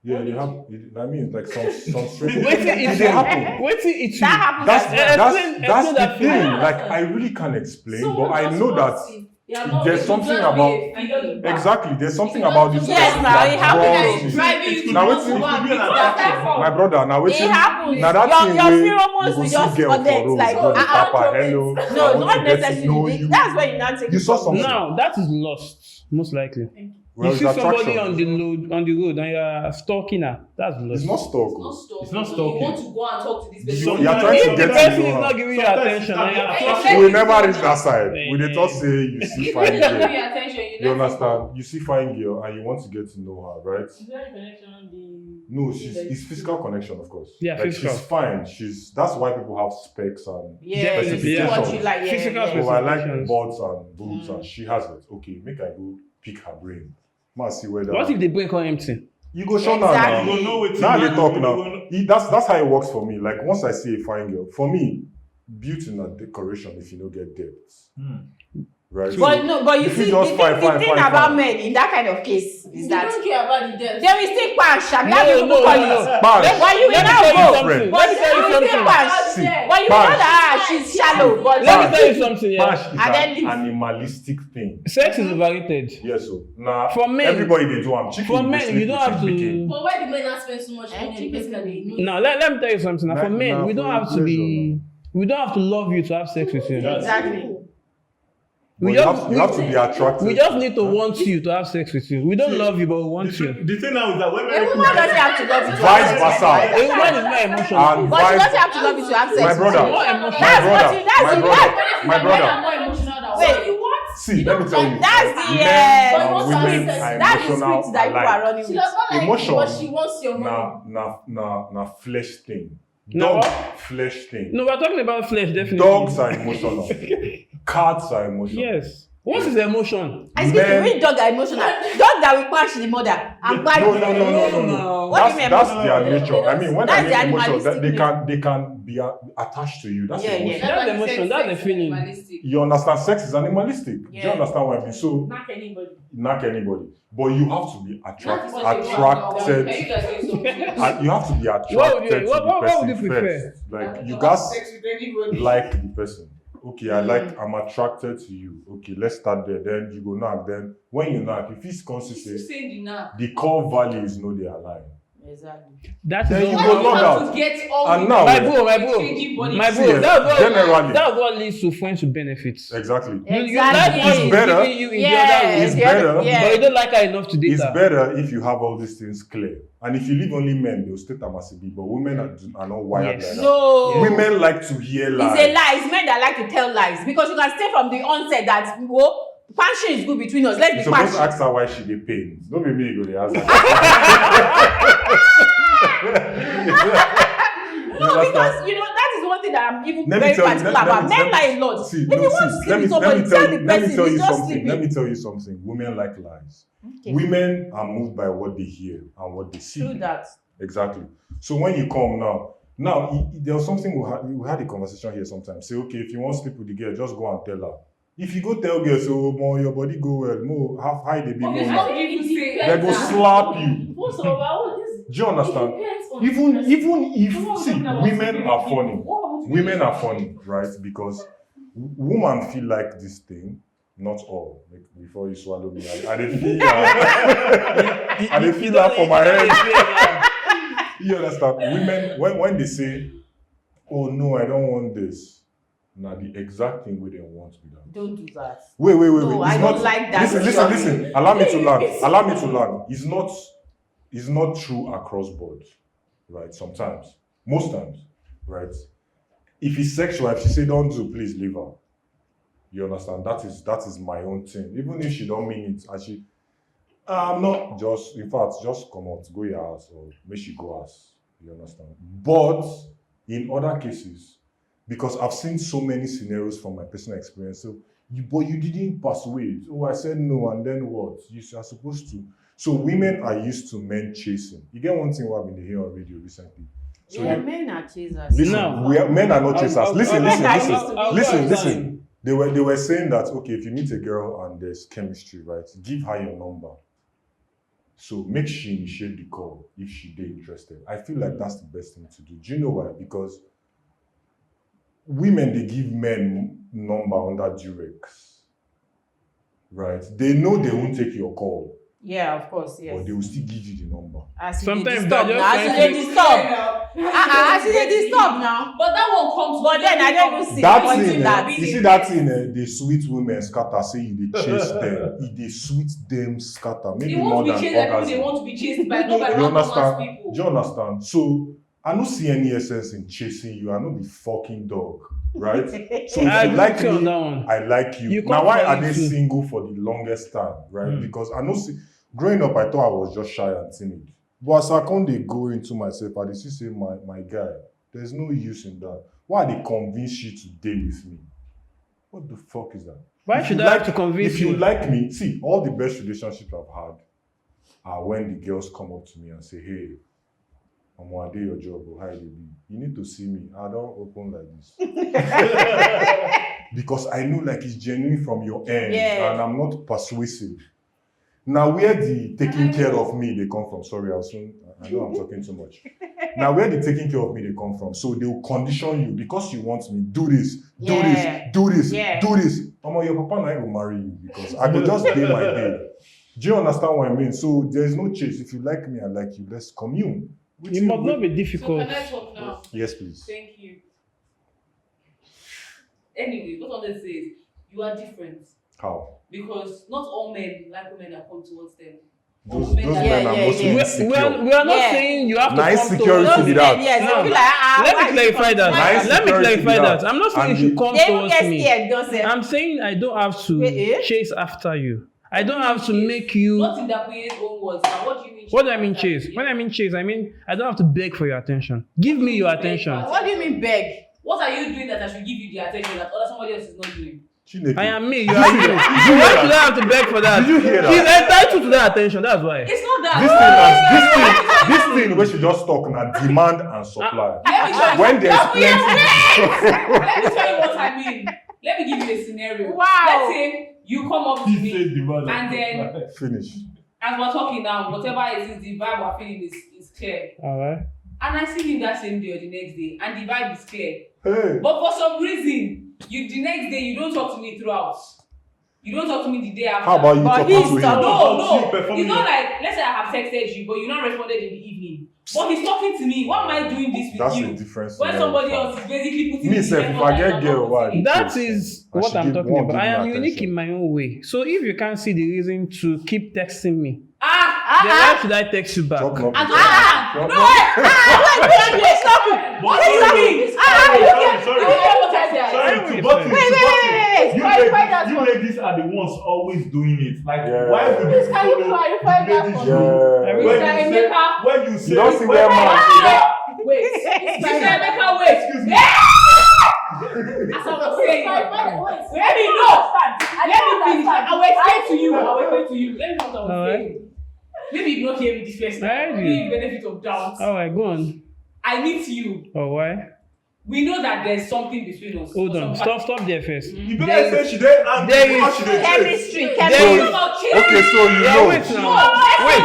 Yeah, you have. I mean, like some strange. Wait till it's They happen. Wait till it's That happens That's as well. that's Explain that's the that thing. feeling. Like I really can't explain, Someone but I just know that. walks in, There's something about exactly. There's something about this. Yes, person now that it happens. draws me. Driving you to Now go it's to go and meet my brother. Now It happens. Now that your thing your where pheromones you go will see just girl for connect. road, Like, go to Papa, hello. no, I want not to get to know necessarily. you. That's where you not take You it saw from. something. Now that is lost, most likely. Well, You see it's somebody attraction. on the road and you're stalking her. That's lost. It's not stalk. It's not stalking. You want to go and talk to this You- person. you're trying If to the get to person know is her. not giving you Sometimes attention it's and you're not- flashing, We never reach that side. We dey just say you see fine Give girl. you attention. You understand? You see fine girl and you want to get to know her, right? No, it's physical connection, of course. Yeah, like physical. she's fine. That's why people have specs and Yeah, you see Yeah. what you like. Yeah, Physical yeah. oh, I like Specifications. butts and boobs and she has it. Okay, make I go pick her brain. Ma see whether what if the brain come empty? you go show now. Exactly. Now. You know what Now they talk now. That's how it works for me. Like once I see a fine girl, for me, beauty and decoration if you don't get depth. Right? But you if you see, just the fine, thing fine, about fine. men in that kind of case is You that don't care about the death. they will still pass. Have you No, had people no, call no, it? no. Bash. Why you will Let me now tell you go? something. But Let me tell you they will still something. pass. See, But you Bash. know that she's shallow. But Let me tell you something. Yeah. Bash is And then an leave. animalistic thing. Sex is overrated. Yes, so now For men- everybody they do. I'm chicken. For they men, sleep you don't with have chicken to. picking. But why do men not spend so much money on basically? Now let me tell you something. Now, for men, Nah, we don't for have to pleasure, be. We don't have to love you to have sex with you. exactly. But We you just- have to be attracted. We just need to want you to have sex with you. We don't love you, but we want you. The thing now is that when A woman doesn't have to love you to Vice have sex. versa. A woman is not emotional. And But she vice, doesn't have to love you to have sex. my with brother, you. More my emotional. That's brother, what you- that's my you- brother, that's- my brother. More emotional than Wait. what you want. See, let me tell you. That's the men and But women that's are that's the emotional script that people are alike. running She with. does not like Emotion. you, but she wants your money. Na flesh thing. No. Dog flesh thing. No, we're talking about flesh, definitely. Dogs are emotional. Cats are emotional. Yes. What is emotion? I speak to Men- which dog are emotional. Dog that will punch the mother and bite No, the no, no, no, no, no. What do you mean That's emotional? their nature. I mean, when That's I the mean emotion, that animalistic they can be attached to you. That's Yeah, yeah. emotion. That's emotion, that's the feeling. You understand? Sex is animalistic. Do you Yeah. understand what I mean? So, Knock anybody. knock anybody. But you have to be attracted. Can you guys do something? You have to be attracted What would you- to what- the what person would you prefer? first. Like you guys like the person. Okay, I'm attracted to you. Okay, let's start there. Then you go knock. Then when you knock, if it's consistent, the core values know they align. Exactly. That Then is you all. go log out. And now, My bro, See, generally. that's what leads to friends with benefits. Exactly. You like what Exactly. she's better. giving you in Yeah, the other way, It's better. but you don't like her enough to date It's her. better if you have all these things clear. And if you leave only men, they'll state them as a bit. But women are not wired Yes. like that. No. Women like to hear lies. It's a lie. It's men that like to tell lies because you can say from the onset that passion is good between us. Let's You're be supposed to passionate. ask her why she dey pain. Don't be me, you go dey ask her. No, because you know that is one thing that I'm even Let me very tell you- particular let- let about. me- Men let me- lie a lot. See, If no, you want to see, sleep with somebody, tell the let me person tell he's you just something. Let sleeping. me tell you something. Women like lies. Okay. Women are moved by what they hear and what they see. True that. Exactly. So when you come now there was something we had a conversation here sometimes. Say, okay, if you want to sleep with the girl, just go and tell her. If you go tell girls, oh, more your body go well, more half high they be more. They go slap you. Do you understand? Even if see, women are funny. Women are funny, right? Because women feel like this thing. Not all. Like, before you swallow me, I didn't feel that. I didn't feel that for my head. You understand? Women, when they say, "Oh no, I don't want this," now the exact thing we they want with that. Don't do that. Wait. No, It's I not, don't like that. Listen. Allow me to learn. It's not true across board, right? Sometimes, most times, right? If it's sexual, if she say don't do, please leave her. You understand? That is my own thing. Even if she don't mean it, and she, I'm not just. In fact, just come out, go your house, or make she go house. You understand? But in other cases, because I've seen so many scenarios from my personal experience, so you didn't persuade. Oh, I said no, and then what? You are supposed to. So women are used to men chasing. You get one thing what I've been hearing on radio recently. So Yeah, men are chasers. listen, No. men are not chasers. Listen. Listen. Listen. They were saying that okay, if you meet a girl and there's chemistry, right, give her your number. So make sure she initiate the call if she dey interested. I feel like that's the best thing to do. Do you know why? Because women they give men number under durex. right? They know they won't take your call, Yeah, of course, yes. but they will still give you the number. As Sometimes sometimes they're disturb just now. As trying they to- disturb. As they disturb now. But that one comes. But then I don't even see That what thing, in that. you see that thing, the sweet women scatter, say you dey chase them, they sweet them scatter, maybe They more want to than be chased like orgasm. they want to be chased by not by You random understand? people. Do you understand? So I don't see any essence in chasing you. I know be fucking dog, right? So I if you agree like with you on me, that one. I like you. You Now come why for are it they too. single for the longest time, right? Because I know growing up I thought I was just shy and timid. But as I come they go into myself, I dey see say my guy, there's no use in that. Why they convince you to date with me? What the fuck is that? Why If should you I have to convince If you you? like me, see, all the best relationships I've had are when the girls come up to me and say, hey, I'm gonna do your job, or how you be. You need to see me. I don't open like this. Because I know like it's genuine from your end, Yeah. and I'm not persuasive. Now where the taking care of me they come from, sorry, I know I'm talking too much. Now where the taking care of me they come from, so they will condition you because you want me, do this, do Yeah. this, do this, Yeah. do this. Your papa now will marry you because I could just day my day. Do you understand what I mean? So there's no chase. If you like me, I like you. Let's commune. It must not be So difficult. can I talk now? Yes, please. Thank you. Anyway, what I want to say is you are different How? because not all men like women that come towards them. Those men Yeah, are yeah, mostly yeah. insecure. We are not Yeah. saying you have to Nice come security towards be me. that. Yes, No. they be like, Let why me clarify you that. come- Nice Let me security clarify be that. that. I'm not saying And you should come They even towards get me. scared, don't say. I'm saying I don't have to Eh? chase after you. I don't have to make you. Not in that way own words. Now, what do you mean? What do I mean chase? When I mean chase, I mean I don't have to beg for your attention. Give me your attention. What do you mean beg? What are you doing that I should give you the attention that other somebody else is not doing? Chineke. I am me. You are you. Why should I have to beg for that? Did you hear that? She's entitled to that attention. That's why. It's not that. This thing where she just talk now, demand and supply. Let me show you. When there's plenty, Let me tell you what I mean. Let me give you a scenario. Wow. Let's say you come up to He me said the man. and then finish. as we're talking now, whatever it is, the vibe we're feeling is clear. All right. And I see him that same day or the next day, and the vibe is clear. Hey, But for some reason, the next day you don't talk to me throughout. You don't talk to me the day after. how about you But talking he's to him? talking. No, You performing it's not it. like let's say I have texted you, but you not responded in the evening. But he's talking to me. Why am I doing this with That's you? a difference. When somebody else is basically putting Me in sef, the if effort I that get you're girl, not why? putting in. That is And what she I'm give- talking won't about. give I me am unique attention. in my own way. So if you can't see the reason to keep texting me, Ah! then why should I text you back? Drop And number. no, Drop no, Wait, stop it. what is happening? Sorry. What I said? Sorry, Wait, to button. wait. You Clarify that ladies, you one. ladies are the ones always doing it. Like, Yeah. why would you Please, can you follow clarify the that ladies' for Yeah. rule? I When will. you say, Emeka. when you say, You don't see when where you man- say that- Wait, Mr. Emeka, wait. Excuse me. As I was saying, let me know. Let me finish. I will explain to you. I will explain to you. Let me know what I was Alright. saying. Maybe you not hear me this first I time. heard Give you. you benefit of doubt. All right, go on. I meet you. Oh, why? We know that there's something between us. Hold on. Stop there first. You better say she did and there before is she did chase. Chemistry, It's chemistry. not about cheating. Okay, so you Yeah, know. wait now. No, Wait.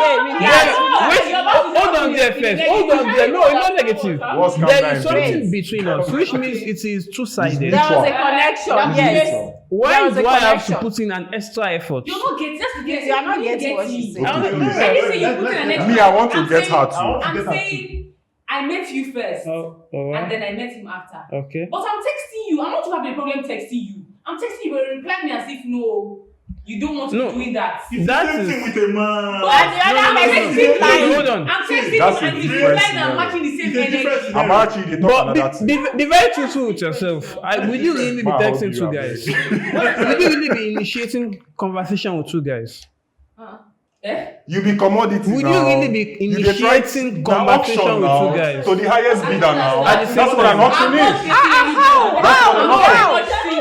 Wait. Hold on there first. Hold on there. No, it's not negative. What's There Ghana is in something Benin? between us, which means it is two-sided. There was a connection, yes. Why There was do a I have to connection. put in an extra effort? You're not getting. That's the You are not getting what she's saying. I don't Okay, know. listen, When you say you let- put in an let- extra, Me, I want to I'm get saying- her I want too. to I'm get her too. saying I met you first, Oh, all and right. then I met him after. Okay. But I'm texting you. I'm not to have a problem texting you. I'm texting you, but you reply me as if no, you don't want to No. be doing that. It's That the same is- thing with a man. But And the other I'm person texting is lying. you. Hold on. I'm texting That's you, a and if you different reply now, I'm scenario. matching the same It's a different energy. scenario. I'm actually they talk But another thing. be very truthful with yourself. Will you really be Man, how do texting you two have guys? it? Will you really be initiating conversation with two guys? Eh? You be commodity Would now. you really be You dey try- initiating na conversation auction with now. two guys? To the highest bidder now. At the same That's what time. an auction is.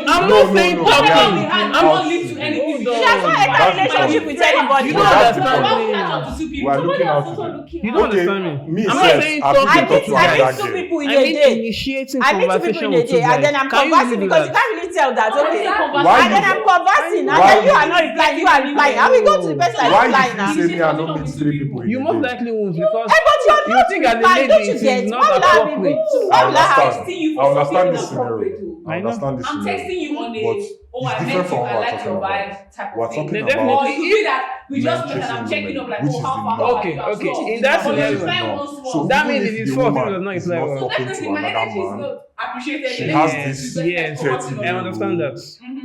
I'm No, not saying no, no. talking. I'm I'm not lead to anything. She has not entered That's relationship the with anybody. You don't That's the understand point. me. We are looking out for them. You don't Okay, understand me. me I'm sef, not saying I talking I talk to meet to two I guys. guys. meet two people in I a mean day. initiating I meet two people conversation in a with two day, and then guys. I'm Can you conversing really do because you that? can't really tell that. Okay. Why And then you- I'm conversing, and Why then you you- are not replying. You are replying. And we go to the person Why that you replying now. say me I don't meet three people in You a most day? likely won't because Hey, but you're you not think as a replying. lady Don't you it get? is not Why would I be appropriate. Why I would I understand. texting you for I understand something this scenario. inappropriate, I I know. understand this I'm scenario. texting you on a But oh, It's I different met you, from I what we're like talking your about. vibe type We're of thing. talking They about Or it could be that we just men met and I'm chasing checking up like, women, oh, which how is far the are norm. you? Okay. So, In that but you scenario, reply No. once So more. that even means if if the it's false, woman it does not is reply not well. So talking definitely to my another energy is man, not appreciated. she The has energy this is best yes, forgotten I of. understand that.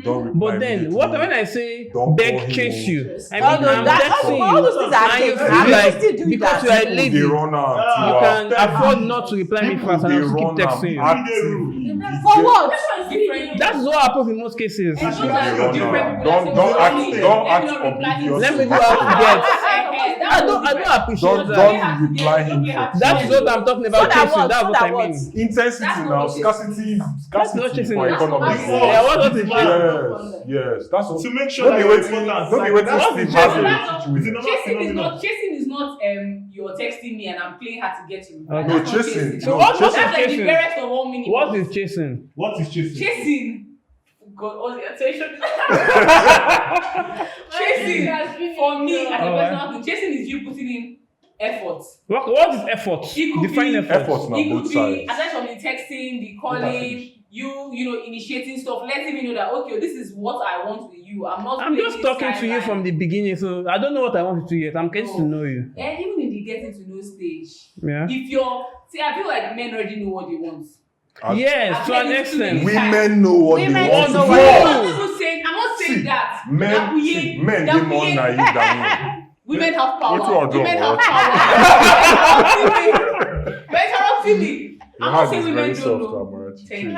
Don't reply But then, what when I say Don't beg call chase him. you? I Oh mean, no, I'm that texting all you, those things are and you fake. feel I'm like still doing because that. you are People lazy, they run am, Ah. you Tiwa. can afford not to reply me fast, and They I'll still keep run am texting you. actively. For what? Different. That's what happens in most cases. And those They are run different am. people that say, Don't "Oh, act. let me Don't not act reply him." oblivious. Let me to do how to what- get. I I don't appreciate Don't that. reply him for That's chasing. what I'm talking So about that chasing. what? That's So what that I what? mean. Intensity That's now, not scarcity not chasing. for That's economy. not- Yeah, what is Yes, that's what. To make sure Don't that be you're waiting. important. Don't be Like, waiting. that's Steve the has chasing. a It's a situation. normal phenomenon. Chasing is not you're texting me and I'm playing hard to get to you. Okay. No, That's not chasing. So No, what's That's chasing. like the chasing? barest of all meanings. What is chasing? What is chasing? Chasing? God, all the attention. Chasing for me as a Alright. personal thing. Chasing is you putting in effort. What is effort? It could Define be- effort. Effort now, It both could be sides. aside from the texting, the calling, you initiating stuff, letting me know that okay, this is what I want with you. I'm not. I'm playing just this talking to you timeline. from the beginning, so I don't know what I want to do yet. I'm getting to know you. And even in the getting to know stage, Yeah. if you're I feel like men already know what they want. Yes, I've to said an this to extent. many Women know what Women they want. know to what do. they I'm not saying See, that. Men, that we see, ain't- men that they we more ain't- naive than women. Women have power. What you are doing, Women have what? power. You're interrupting me. Your I'm not hand saying is women very don't soft, know. Amarachi. Thank True. you.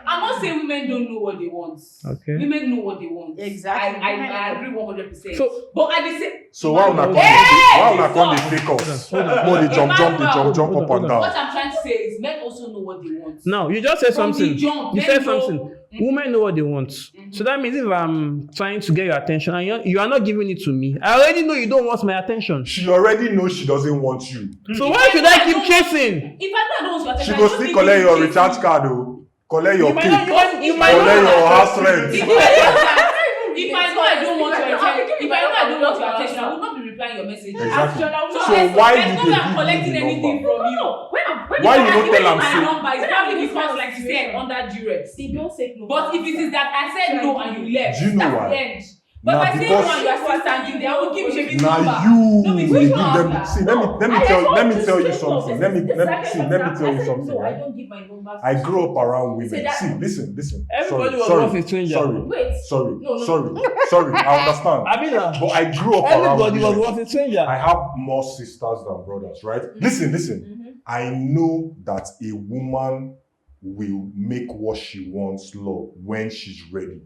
I'm not saying women don't know what they want. Okay. Women know what they want. Exactly. I agree 100%. So- but at the same, So why una come? Hey, Why una come stop. dey fake us? Hold on. More they jump, Hold jump on, up hold and on. what down. I'm trying to say is men also know what they want. Now you just said From the something. jump, You men said know- something. Women know what they want. So that means if I'm trying to get your attention and you are not giving it to me, I already know you don't want my attention. She already knows she doesn't want you. So why should I keep chasing? If I don't want to She attention, go I don't still need collect you your to chase recharge me. card o, collect your You might not. cake, You might. You If might I collect not. your house rent. If I know I don't want your attention, if I know I don't want your attention, I will not be replying your message. Exactly. So So there's- why there's you no dey way I'm give collecting me the anything number? from you? Why you If no I tell give am my say? number, it's probably because, like you said, under duress. They don't say no. But if it is that I said no and you left, Do you know that's why? the end. But Nah, if I say no because- and you are still standing there, I will give you a Na number. you No, dey which give one? them. See, let me tell you something. Let me tell you something. No, I Right? don't give my number. I grew up around Say women. that- See, listen. Everybody was sorry, once a stranger. Wait. sorry, No. sorry. I understand. I mean, But I grew up around everybody was women. once a stranger. I have more sisters than brothers, right? Listen. I know that a woman will make what she wants love when she's ready.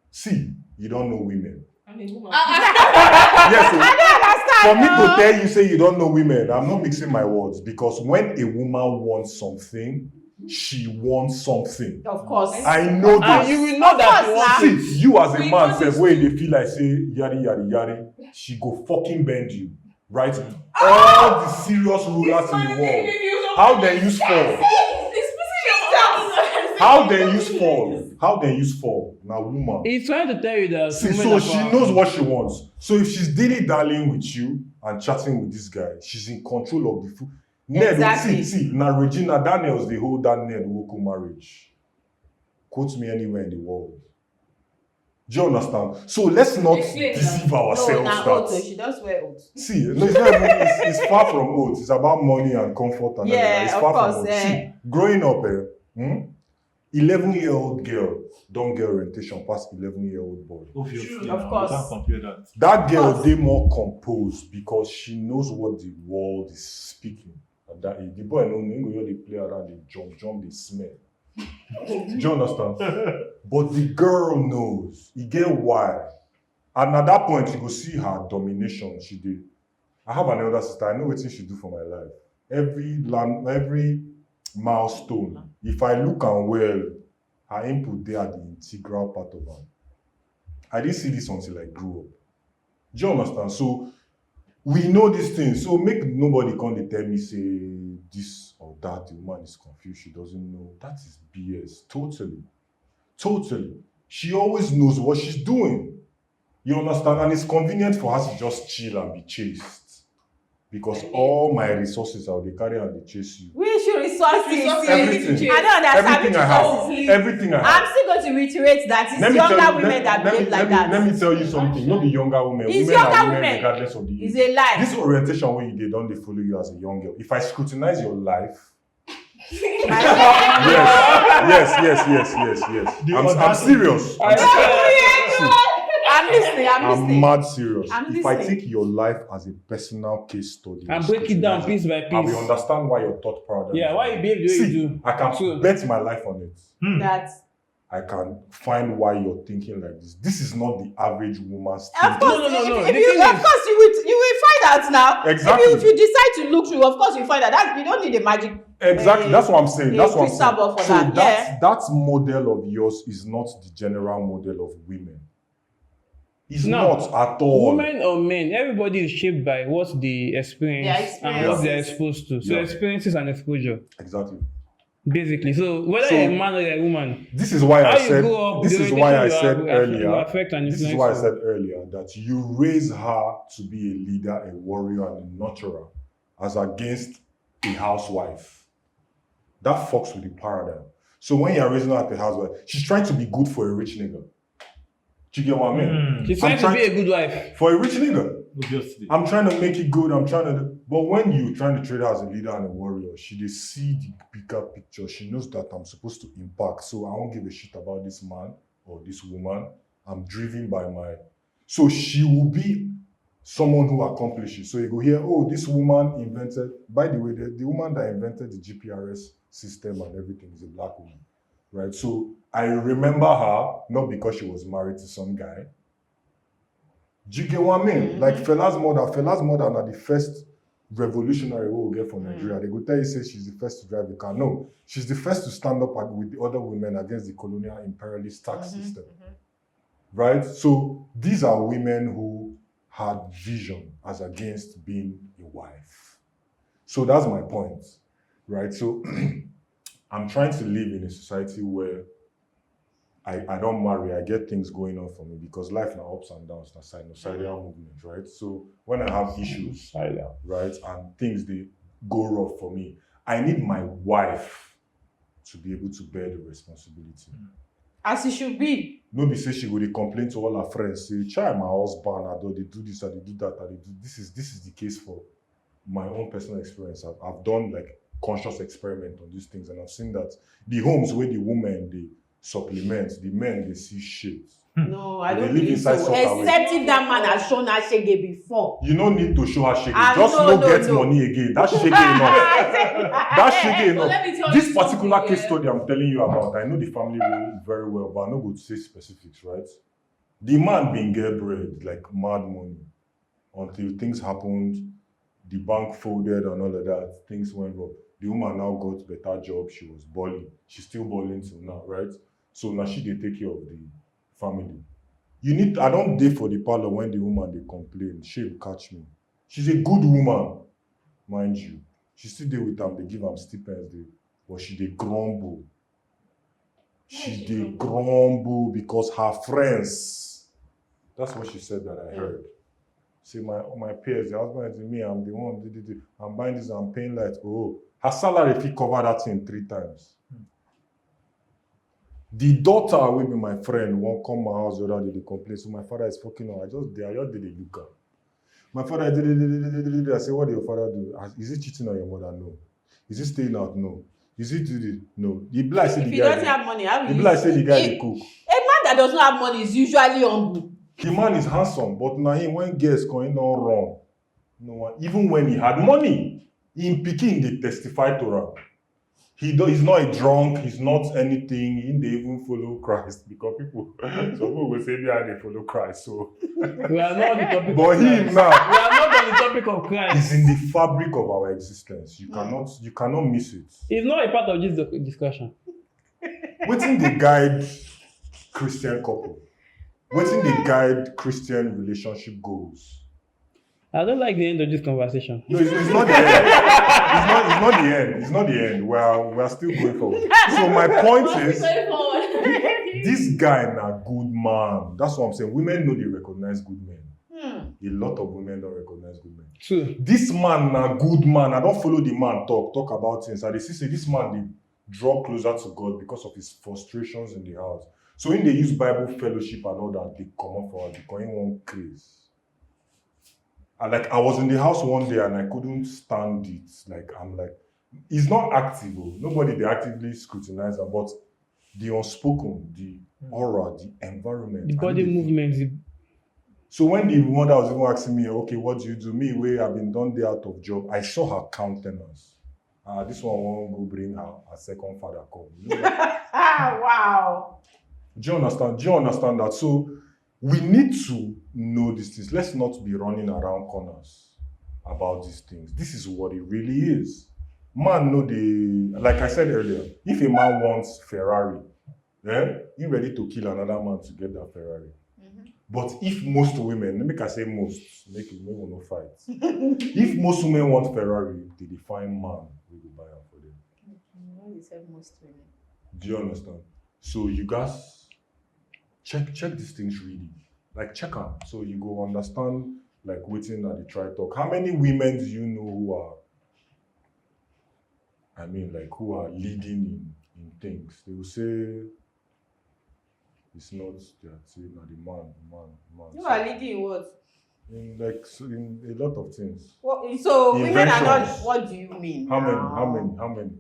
See, you don't know women. I'm a woman. Yes, I don't understand. for me no. to tell you, say you don't know women, I'm not mixing my words because when a woman wants something, she wants something. Of course. I know And this. you will know Of that you course, want nah. it. See, you as a We man, know say this where too. they feel like say yari, she go fucking bend you, right? All the serious rulers in the world. How they use fall? How they use fall? How they use fall? Now, woman. He's trying to tell you that. See, women so are she powerful. knows what she wants. So if she's dilly-dallying with you and chatting with this guy, she's in control of the food. Ned, Exactly. see, now Regina Daniels, they hold that Ned Woko marriage. Quote me anywhere in the world. Do you understand? So let's not Explain deceive No, ourselves na that. oath. She does wear oath. See, no, it's not even, it's far from oath. It's about money and comfort and Yeah, everything. It's of far course, from oath. eh. See, growing up, 11-year-old girl don't get orientation past 11-year-old boy. Obviously, Of now, course. you can't compare that. That girl, course. they more composed because she knows what the world is speaking. At that age, the boy no know they play around, they jump, they smell. Do you understand? But the girl knows. He get why. And at that point, you go see her domination. She did. I have an elder sister. I know what she do for my life. Every milestone. If I look and well, her input there are the integral part of her. I didn't see this until I grew up. Do you understand? So we know these things. So make nobody come to tell me say this or that. The woman is confused. She doesn't know. That is BS. Totally. She always knows what she's doing. You understand? And it's convenient for her to just chill and be chased. Because all my resources are they carry and they chase you. Which resources. Everything. I don't understand Everything which I have. resources. Everything I I'm have. still going to reiterate that it's younger women that behave like that. Let me tell you something. Not the younger women. It's Women are younger women women. regardless of the age. It's a lie. This orientation when they don't they follow you as a young girl. If I scrutinize your life, yes. I'm serious. I'm listening. I'm mad serious. I'm If I listening. take your life as a personal case study And break it down scrutinize piece by I will piece. understand why your thought paradigm. Yeah, is why like you behave the way See, you do. I can So- bet my life on it. That I can find why you're thinking like this. This is not the average woman's of thinking. course, No. If The you, thing of is- course, you will find out now. Exactly. If you decide to look through, of course, you find out. That you don't need a magic. Exactly. That's what I'm saying. a That's what I'm crystal saying. ball for So that. Yeah. that model of yours is not the general model of women. It's No. not at all. Women or men, everybody is shaped by what they experience Their and what they're experiences. exposed to. So Yeah. experiences and exposure, Exactly. basically. So whether So- you're a man or you're a woman, This is why how I you said. grow up, This the is why I orientation said you earlier. affect and This is influence why I you. said earlier that you raise her to be a leader, a warrior, and a nurturer, as against a housewife. That fucks with the paradigm. So when you're raising her as a housewife, she's trying to be good for a rich nigga. Do you get what I mean? She's I'm trying to be a good wife. For a rich nigga. Obviously. I'm trying to make it good. I'm trying to. But when you're trying to treat her as a leader and a warrior, she dey see the bigger picture. She knows that I'm supposed to impact. So I won't give a shit about this man or this woman. I'm driven by my. So she will be someone who accomplishes. So you go here, oh, this woman invented. By the way, the woman that invented the GPRS system and everything is a black woman, right? So I remember her not because she was married to some guy. Do you get what I mean? Like Fela's mother na the first revolutionary we will get from Nigeria. They go tell you say she's the first to drive a car. No, she's the first to stand up with the other women against the colonial imperialist tax system. Right? So these are women who had vision as against being a wife. So that's my point. Right? So I'm trying to live in a society where I don't marry, I get things going on for me because life now ups and downs, na sinusoidal movement, right? So when I have issues, right, and things they go rough for me, I need my wife to be able to bear the responsibility. As it should be. No be say she go dey complain to all her friends, say, "Try my husband, I do they do this, I they do that, I they do this." Is the case for my own personal experience. I've done like conscious experiment on these things, and I've seen that the homes where the women they supplement, the men they see shit. No, I They don't live believe inside so. soccer Except if that man has shown her shege before. You don't need to show her shege. Ah, Just no, no get no. money again. That's shege enough. That's shege But let me enough. tell This you particular something, case yeah. study I'm telling you about, I know the family very well, but I'm not going to say specifics, right? The man been get bread like mad money until things happened. The bank folded and all of that. Things went wrong. The woman now got better job. She was balling. She's still balling till now, right? So now she dey take care of the family. I don't date for the parlor when the woman they complain. She'll catch me. She's a good woman, mind you. She still there with them. They give them stipends, but she dey grumble. She dey grumble because her friends. That's what she said that I heard. See, my peers, the husband is me. I'm the one. I'm buying this. I'm paying light. Oh, her salary if he cover that thing 3 times. The daughter will be my friend won't come my house the other day, they complain. So my father is fucking on. I just did a look at. My father did. I say, what did your father do? Is he cheating on your mother? No. Is he staying out? No. Is he do this? No. The blind say If the he guy. doesn't have money, how will The you blind say the guy A they cook. man that does not have money is usually humble. The man is handsome, but now him when girls going on wrong. No one, even when he had money, in Peking they testify to him. He's not a drunk, he's not anything, he didn't even follow Christ because some people will say they follow Christ. So We are not on the topic but of him Christ. now We are not on the topic of is Christ. in the fabric of our existence. You cannot miss it. It's not a part of this discussion. Waiting they guide Christian couple. Waiting they guide Christian relationship goals. I don't like the end of this conversation. No, it's not the end. It's not the end. It's not the end. We are still going forward. So my point is, Going forward. this guy na good man. That's what I'm saying. Women know they recognize good men. A lot of women don't recognize good men. Two. This man na good man. I don't follow the man talk about things. I dey see say this man dey draw closer to God because of his frustrations in the house. So when they use Bible fellowship and all that, they come up for because him one craze. And like I was in the house one day and I couldn't stand it. Like I'm like, it's not active. Oh. Nobody they actively scrutinize her, but the unspoken, the aura, the environment, The body movements. So when the mother was even asking me, okay, what do you do? Me, where I've been done day out of job, I saw her countenance. This one won't go bring her second father come. You know, Wow. do you understand? Do you understand that? So we need to know these things. Let's not be running around corners about these things. This is what it really is. Man, know the like I said earlier, if a man wants Ferrari, he ready to kill another man to get that Ferrari. But if most women, make I say most, make will not fight. If most women want Ferrari, they define man we will buy them for them. When you said most women. Do you understand? So you guys check these things really. Like check them. So you go understand like waiting at the try talk. How many women do you know who are leading in things? They will say it's not their thing, or the man. You are leading in what? In a lot of things. So women are not. Inventions. What do you mean? How now? many?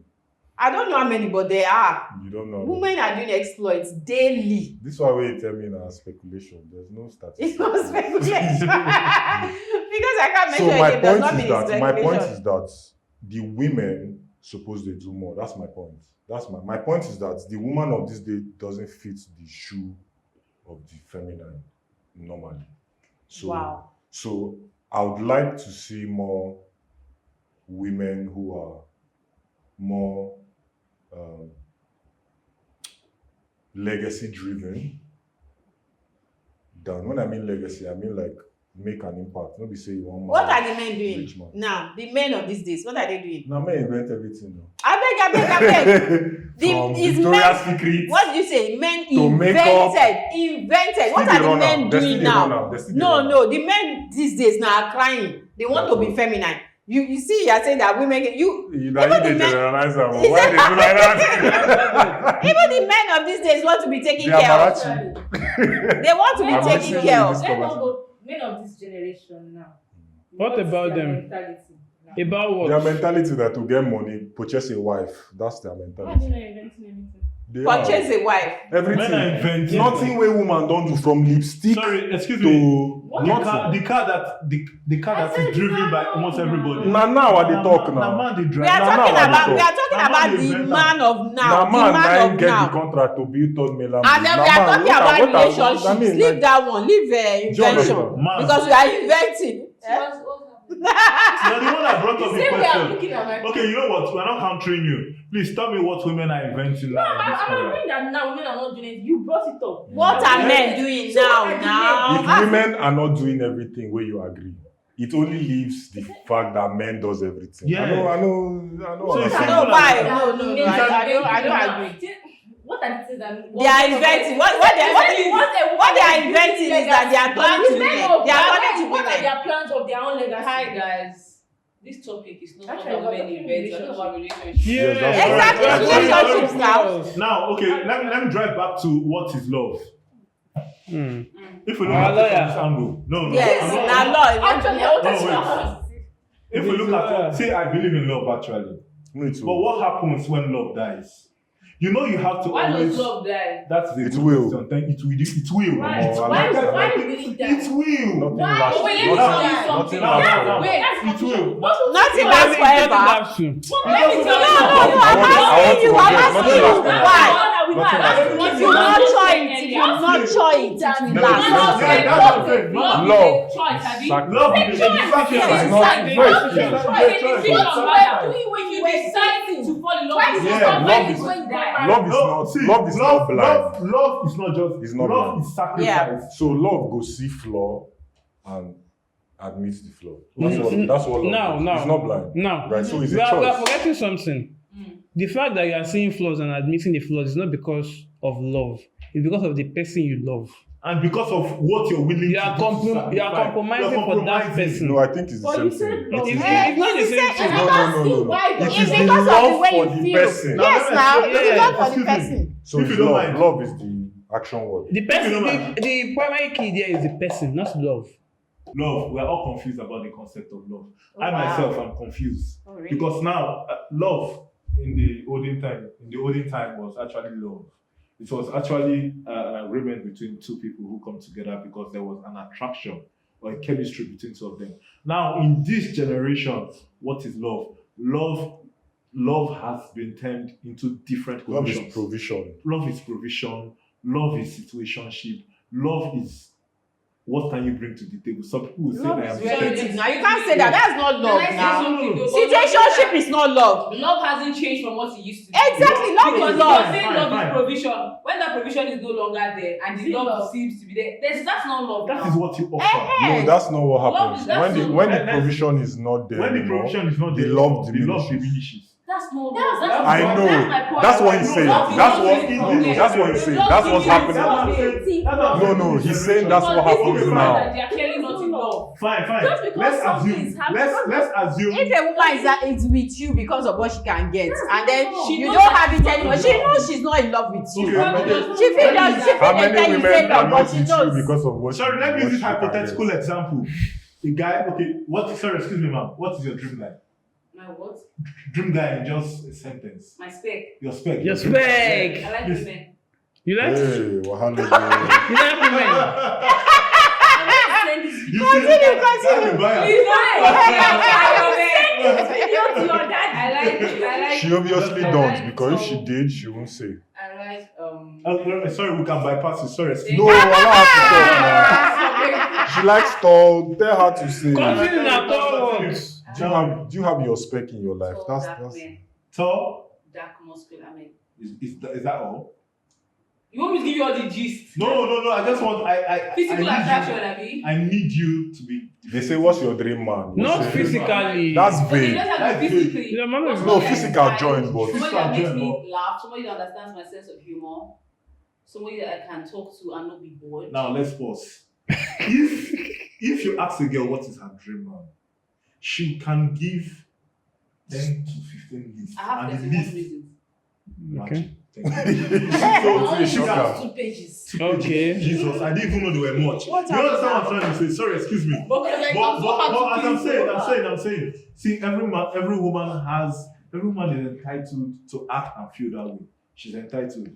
I don't know how many, but there are. You don't know. Women are doing exploits daily. This is why we tell me now speculation. There's no statistics. It's not speculation. Because I can't So mention it, does not mean it's my point speculation. is that the women suppose they do more. That's my point. My point is that the woman of this day doesn't fit the shoe of the feminine normally. So Wow. So I would like to see more women who are more legacy driven than when I mean legacy, I mean like make an impact. Not be say you want What are the men doing rich man. now? The men of these days, what are they doing? Now men invent everything now. I beg. From Is Victoria's men, Secret. what did you say? Men To makeup. invented. What Still are they the run men am. They still doing they now? run am. They still they run am. No, the men these days now are crying. They want That's to be what- feminine. You see, you are saying that women You even now the you men- generalize them. Why they do like that? even the men of these days want to be taken They are care of. Marachi. They want to be I'm taken listening care to of. this. Let's not go men of this generation now. What What's about their them? mentality now? About what? Their mentality that to get money, purchase a wife. That's their How do you mentality. know inventing anything? They Purchase a wife. everything. Men are inventing. Nothing where woman don't do from lipstick Sorry, excuse to me. What? nothing. The car that is driven by almost everybody. Now I dey talk Now now. man they We drive. are Now, talking now, about now, we are talking now, about now, the now, man of now. Now man The man now of get now. the contract to build third mainland. And then we are talking about relationships. Leave that one. Leave invention. Man. Because we are inventing. You're the one that brought up the Same way I'm question. looking at my Okay, you know what? We're not countering you. Please tell me what women are inventing now. in this I'm era. agreeing that now women are not doing it. You brought it up. What are men doing So now? what are the Now. If women are not doing everything where you agree, it only leaves the fact that men does everything. Yeah. I know. So it's No, simple why? as that. No, I don't agree. What are the things that They are inventing. What they are inventing is that they are turning to women. They are turning to What are women. their plans of their own legacy? Hi guys, this topic is not Actually, about we're men talking events, we're talking about relationship. relationships. Yes, that's Exactly, right. it's relationships now. Now, okay, let me drive back to what is love. Hmm. If we look Our at it lawyer. from this angle, no. Yes, I'm not- now law. Actually, I wanted No, to wait. ask. If we look at say I believe in love actually, Me too. but what happens when love dies? You know you have to Why always. does love die? That's the It good will. question. Thank it will. It will. Why? Oh, I Why? like that. Why will it die? It will. Nothing Why? lasts. Oh, wait, let me Nothing tell you lasts. something. Nothing lasts Now, forever. Wait, It will. Nothing It lasts doesn't forever. have to. let me tell you No, I'm I want asking you. to I'm get- asking nothing you lasts forever. why. Nothing lasts forever. If you nurture it, it will nurture it. It will No, last. no, Yeah, that's what I'm saying. Love Love. is a choice, have you? Sacrifice. Love It's is a choice. it's not- Yes. it's Not- not- very it's clear. not- Choice, it's a not- decision it's of not- life. Do it when you decide to fall in love with Yeah, someone. love When is- it's going down. Love is not. See, Love is not blind. Love is not just. It's not love blind. is sacrifice. So love go see flaw and admit the flaw. That's what love No, is. no. It's not blind. Now, Right, so it's a we are choice. forgetting something. The fact that you are seeing flaws and admitting the flaws is not because of love. It's because of the person you love. and because of what you're willing You are to do to you are sacrifice, compromising you're for that compromising. person. No, I think it's the But same you said thing. love. It's Eh, not the it's same the thing. No. Why It don't is you- the because of the love way for you the feel. person. Now, Yes, let me now explain. it is not for the Excuse me. person. So If it's you don't love. mind. Love is the action word. The person, You know, man. the primary key there is the person, not love. Love, we're all confused about the concept of love. Oh, I wow. myself am confused. Oh, really? Because now, love in the olden time was actually love. It was actually an agreement between two people who come together because there was an attraction or a chemistry between two of them. Now, in this generation, what is love? Love has been turned into different Love is conditions. provision. Love is provision. Love is situationship. Love is what can you bring to the table. Some people will say Love that is I'm very relative. relative. Now you can't say that. That's not Can love I say now. something though? Situationship is not love. Love hasn't changed from what it used to be. Exactly, love Because is you're love. saying Fine, love fine. is provision. When that provision is no longer there and the love seems to be there, that's not love. That now. is what you offer. No, that's not what Love happens. is- that's When the not- provision is not there When the anymore, provision is not the there, love the diminishes. love diminishes. That's not That's- love. I know. That's my point. That's what he's No, saying. love is That's not what different from there. that's what he's saying. Love That's is what's different. happening. No, He's saying that's what Because happens this is now. that they are clearly not in love. Fine. Just because Let's something assume. is happening- Let's assume. If a woman is with you because of what she can get, and then She you knows don't that have she's it not anymore, in she love. knows she's not in love with you. Okay, how many- She feel that she How feel many that you women say are no, not but she with you knows. because of what? Sorry, let me use this what she can hypothetical get? example. A guy, okay, sorry, excuse me, ma'am. What is your dream guy? My what? Dream guy in just a sentence. My spec. Your spec. Your dream guy. spec. I like Yes. women. You like? Hey, wahala. You like women? Send this You video. see, Continue. that's the buyer. Please don't. Send this video to your dad. I like. She obviously I don't, like because if she Tom. did, she won't say. I like Sorry, we can bypass it. Sorry, excuse No, me. I don't have to talk now. She likes tall. Tell her to say. Continue now, talk once. Do you have your spec in your life? Tall, That's dark men, Tall? dark muscular men. Is that all? You want me to give you all the gist? No. I just want. Physical I attraction, need Abi. you, I need you to be. They say, "What's your dream man?" You Not say, physically. That's Okay, vague. just have That's to physically. Yeah, man, But no, somebody that is physical kind, joint, but- somebody that Physical makes me joint, laugh, somebody that understands my sense of humor, somebody that I can talk to and not be bored. Now let's pause. If you ask a girl what is her dream man, she can give 10 to 15 lists. I have and 31 list. reasons. Okay. So she Shocker. can. 2 pages. Okay. Jesus, I didn't even know there were much. What You understand happened what I'm trying to say? Sorry, excuse me. But like, But I'm so hard to as please. I'm saying. See, every woman is entitled to act and feel that way. She's entitled.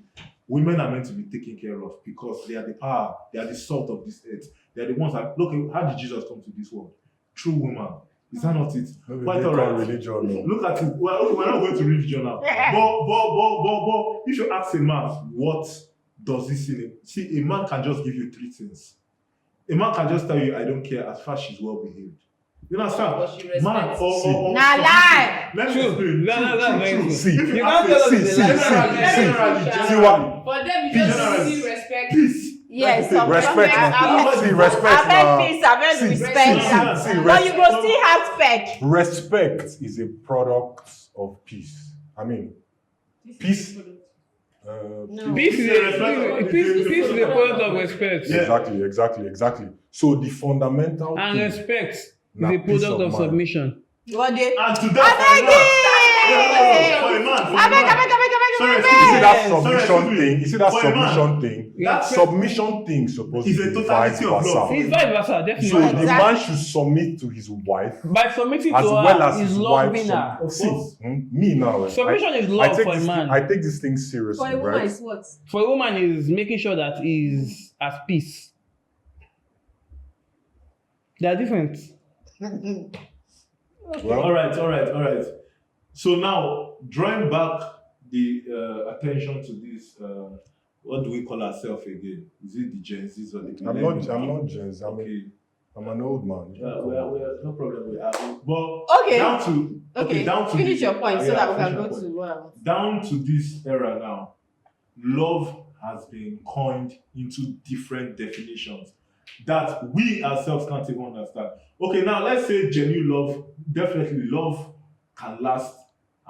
Women are meant to be taken care of because they are the power, they are the salt of this earth. They are the ones that look. How did Jesus come to this world? Through woman. Is that not it? Maybe Quite they all call right. religion. No. Look at it. Well, okay, we're not going to religion now. But if you ask a man, what does he see? See, a man can just give you 3 things. A man can just tell you, I don't care, as far as she's well behaved. You understand? But she respects. Man, Nah, lie. Let me True. explain. That's very true. See, If You you can't ask tell us a- it's a lie. generally, For them, you Peace. just see respect. peace. Yes, Respect now. See, respect I now. beg peace, I beg See, respect. see, But you go still have spec. Respect is a product of peace. I mean, peace. No. Peace is a point of respect. Yeah. Exactly. So the fundamental And thing, respect is na a peace product of mind. submission. What they? And to I that, beg for a man, I beg. Sorry, You excuse see me. that Sorry, submission excuse me. thing? You see that For a man, submission thing? Yeah. Submission thing supposed Is to a be totality vice of love. versa. It's vice versa, So definitely. the Exactly. man should submit to his wife By submitting as to well her as is his loving wife. her. Of course. Me now. Submission is I love take for a this man. I take this thing seriously, For a woman right? is what? For a woman is making sure that he is at peace. They are different. Well, All right. So now, drawing back the attention to this, what do we call ourselves again? Is it the Gen Zs or the I'm not Gen Z. Okay. I'm an old man. We're no problem. We are. But Okay. down to Finish the- your point so yeah, that we finish can your go point. to what else. Down to this era now, love has been coined into different definitions that we ourselves can't even understand. Okay, now let's say genuine love. Definitely, love can last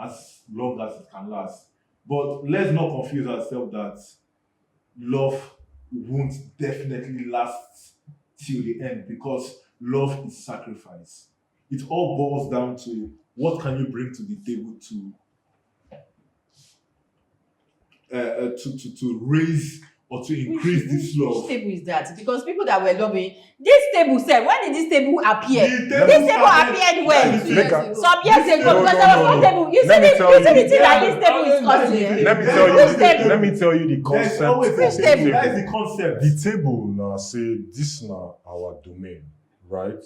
as long as it can last. But let's not confuse ourselves that love won't definitely last till the end because love is sacrifice. It all boils down to what can you bring to the table to raise or to increase this Which love. table is that? Because people that were loving this table said, when did this table appear? The This table appeared when? Make a- Some years ago, No, because no, there was no, no no. table. You see Let me the tell you see the you. thing that this table is causing. Let me tell Which you. table? Let me tell you the There's concept. always Which a table? That is the concept. The table now say this now our domain, right?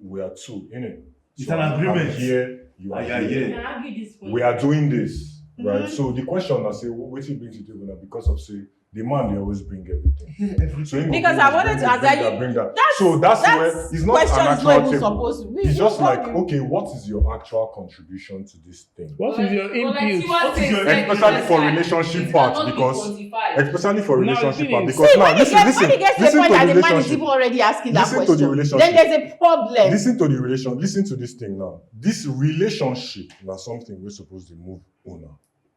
We are two in it. It's an agreement. I'm here, you are And you are here. here. Can I argue this point? We are doing this, right? Mhm. So the question I say, what you bring to the table now? Because of say the man they always bring everything. So he go Because bring I this, wanted bring to this, answer bring you. that, bring that. That's- So that's that's where it's not question an is not actual even table. supposed to be. It's just How like, do you- okay, what is your actual contribution to this thing? What is your input? Especially for relationship part, because especially for Now, relationship the part, thing is- because See, now when it gets to the point that the man is even already asking that Listen to the question, relationship. then there's a problem. Listen to this thing now. This relationship na something we're supposed to move on,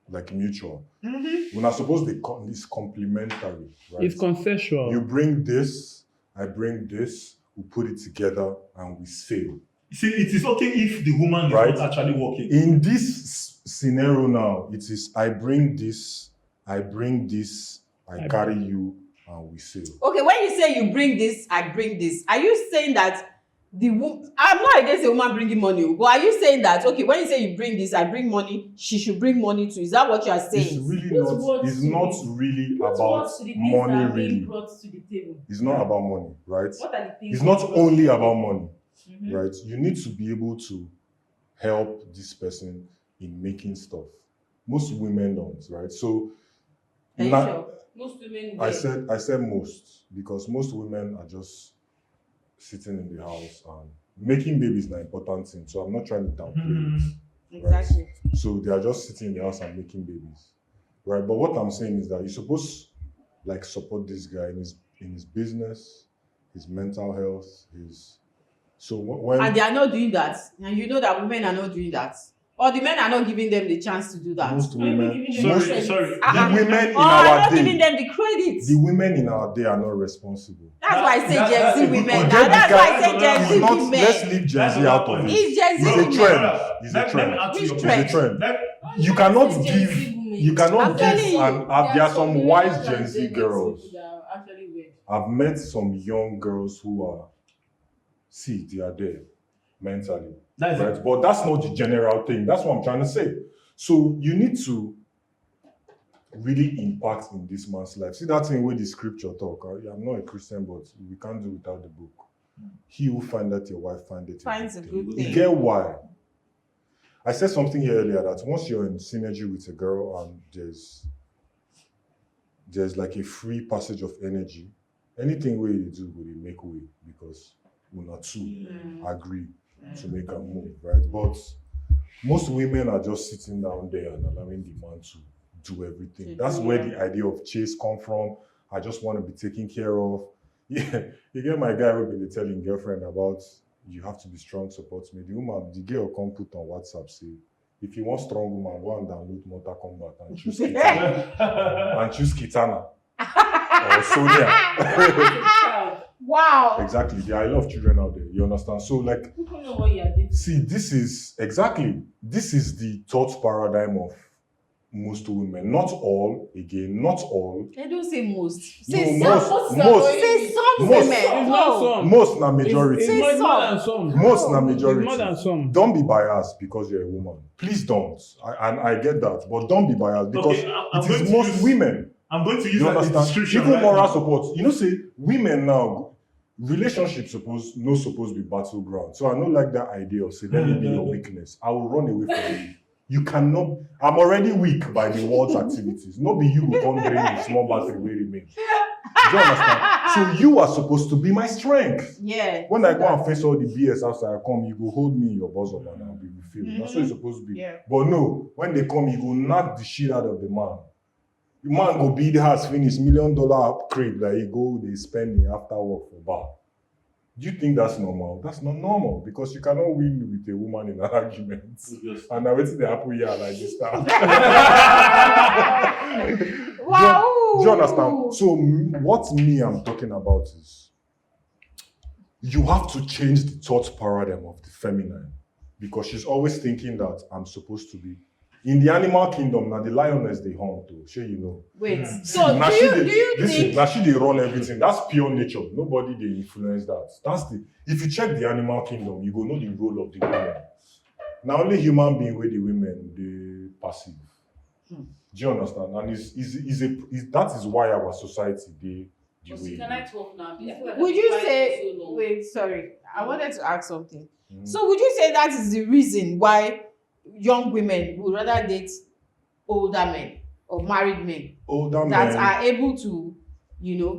like mutual. We're not supposed to it's complementary, right? It's consensual. You bring this, I bring this, we put it together and we sail. See, it is okay if the woman is Right. not actually working. In this scenario now, it is I bring this, I carry you, and we sail. Okay, when you say you bring this, I bring this, are you saying that I'm not against a woman bringing money, but are you saying that, okay, when you say you bring this, I bring money, she should bring money too? Is that what you are It's saying? really Put not. words It's to not it. really Put about words to the things that money. are being Really, brought to the table. it's not about money, right? What are the things? It's not only about money, Mhm. right? You need to be able to help this person in making stuff. Most women don't, right? So, Are you na- sure? Most women. I wear. said most because most women are just sitting in the house and making babies is an important thing. So I'm not trying to downplay it. Exactly. So they are just sitting in the house and making babies, right? But what I'm saying is that you're supposed like support this guy in his business, his mental health, his. So when And they are not doing that. And you know that women are not doing that. Or the men are not giving them the chance to do that. most Not even women, giving them most, credit. Sorry. the women in Or are our not giving day, them the credit. the women in our day are not responsible. That's why I say That- Gen that's Z a good women. point. Now, Forget that's the why guy- I say Gen It's Z not. women. Let's leave Gen That's Z another out of point. it. It's Gen Z It's a women. trend. It's a Let me trend. add to Which your trend? It's a trend. Let- You cannot Gen Z give. women. You cannot I'm telling give. you. And there are some wise Gen Z girls. That are actually weird. I've met some young girls who are. See, they are there mentally. That's Right? But that's not the general thing. That's what I'm trying to say. So you need to really impact in this man's life. See that thing where the scripture talk. I'm not a Christian, but we can't do without the book. He who findeth your wife findeth Finds a good You thing. get why? I said something here earlier that once you're in synergy with a girl and there's like a free passage of energy, anything where you do will make way because we not two agree to make a move, right? But most women are just sitting down there and allowing the man to do everything. That's where the idea of chase come from. I just want to be taken care of. Yeah, you get my guy who been telling girlfriend about you have to be strong, support me. The girl come put on WhatsApp say, if you want strong woman, go and download Mortal Kombat and choose Kitana. And choose Kitana. Or Sonia. Wow. Exactly. There are a lot of children out there. You understand? So like People know what you are doing. see, this is the thought paradigm of most women. Not all, again, not all. They don't say most. No, Say most, some. most, Say some most. women. It's not some. most na majority. It's Say more some. than some. Most na It's majority. more than some. Don't be biased because you're a woman. Please don't. I get that, but don't be biased because Okay, I'm it going is to most use- women. I'm going to use You that in understand? description. Even right moral now. support. You know, say women now, relationships supposed to be battleground. So I don't like that idea of say, let me be your weakness. I will run away from you. You cannot. I'm already weak by the world's activities. Not be you who come bring the small battle where remain. Do you understand? So you are supposed to be my strength. Yeah. When I go and face all the BS outside, I come, you go hold me in your bosom and I'll be with you. That's what it's supposed to be. Yeah. But no, when they come, you go knock the shit out of the man. The man go build house, finish $1 million upgrade like he go they spending after work for bar. Do you think that's normal? That's not normal because you cannot win with a woman in an argument. Obviously. And now waiting the happen here like this time. Wow. Do you understand? So what me I'm talking about is you have to change the thought paradigm of the feminine, because she's always thinking that I'm supposed to be in the animal kingdom. Now the lioness they hunt too. Sure, you know. Wait. Hmm. So Now do you listen, think? now she they run everything. That's pure nature. Nobody they influence that. That's the if you check the animal kingdom, you go know the role of the women. Now only human being with the women they passive. Hmm. Do you understand? And that is why our society they the But way. can I talk now? I feel like Would I've you been quiet say? for so long. Wait, sorry. I wanted to ask something. Mhm. So would you say that is the reason why young women would rather date older men or married men Older that men are able to,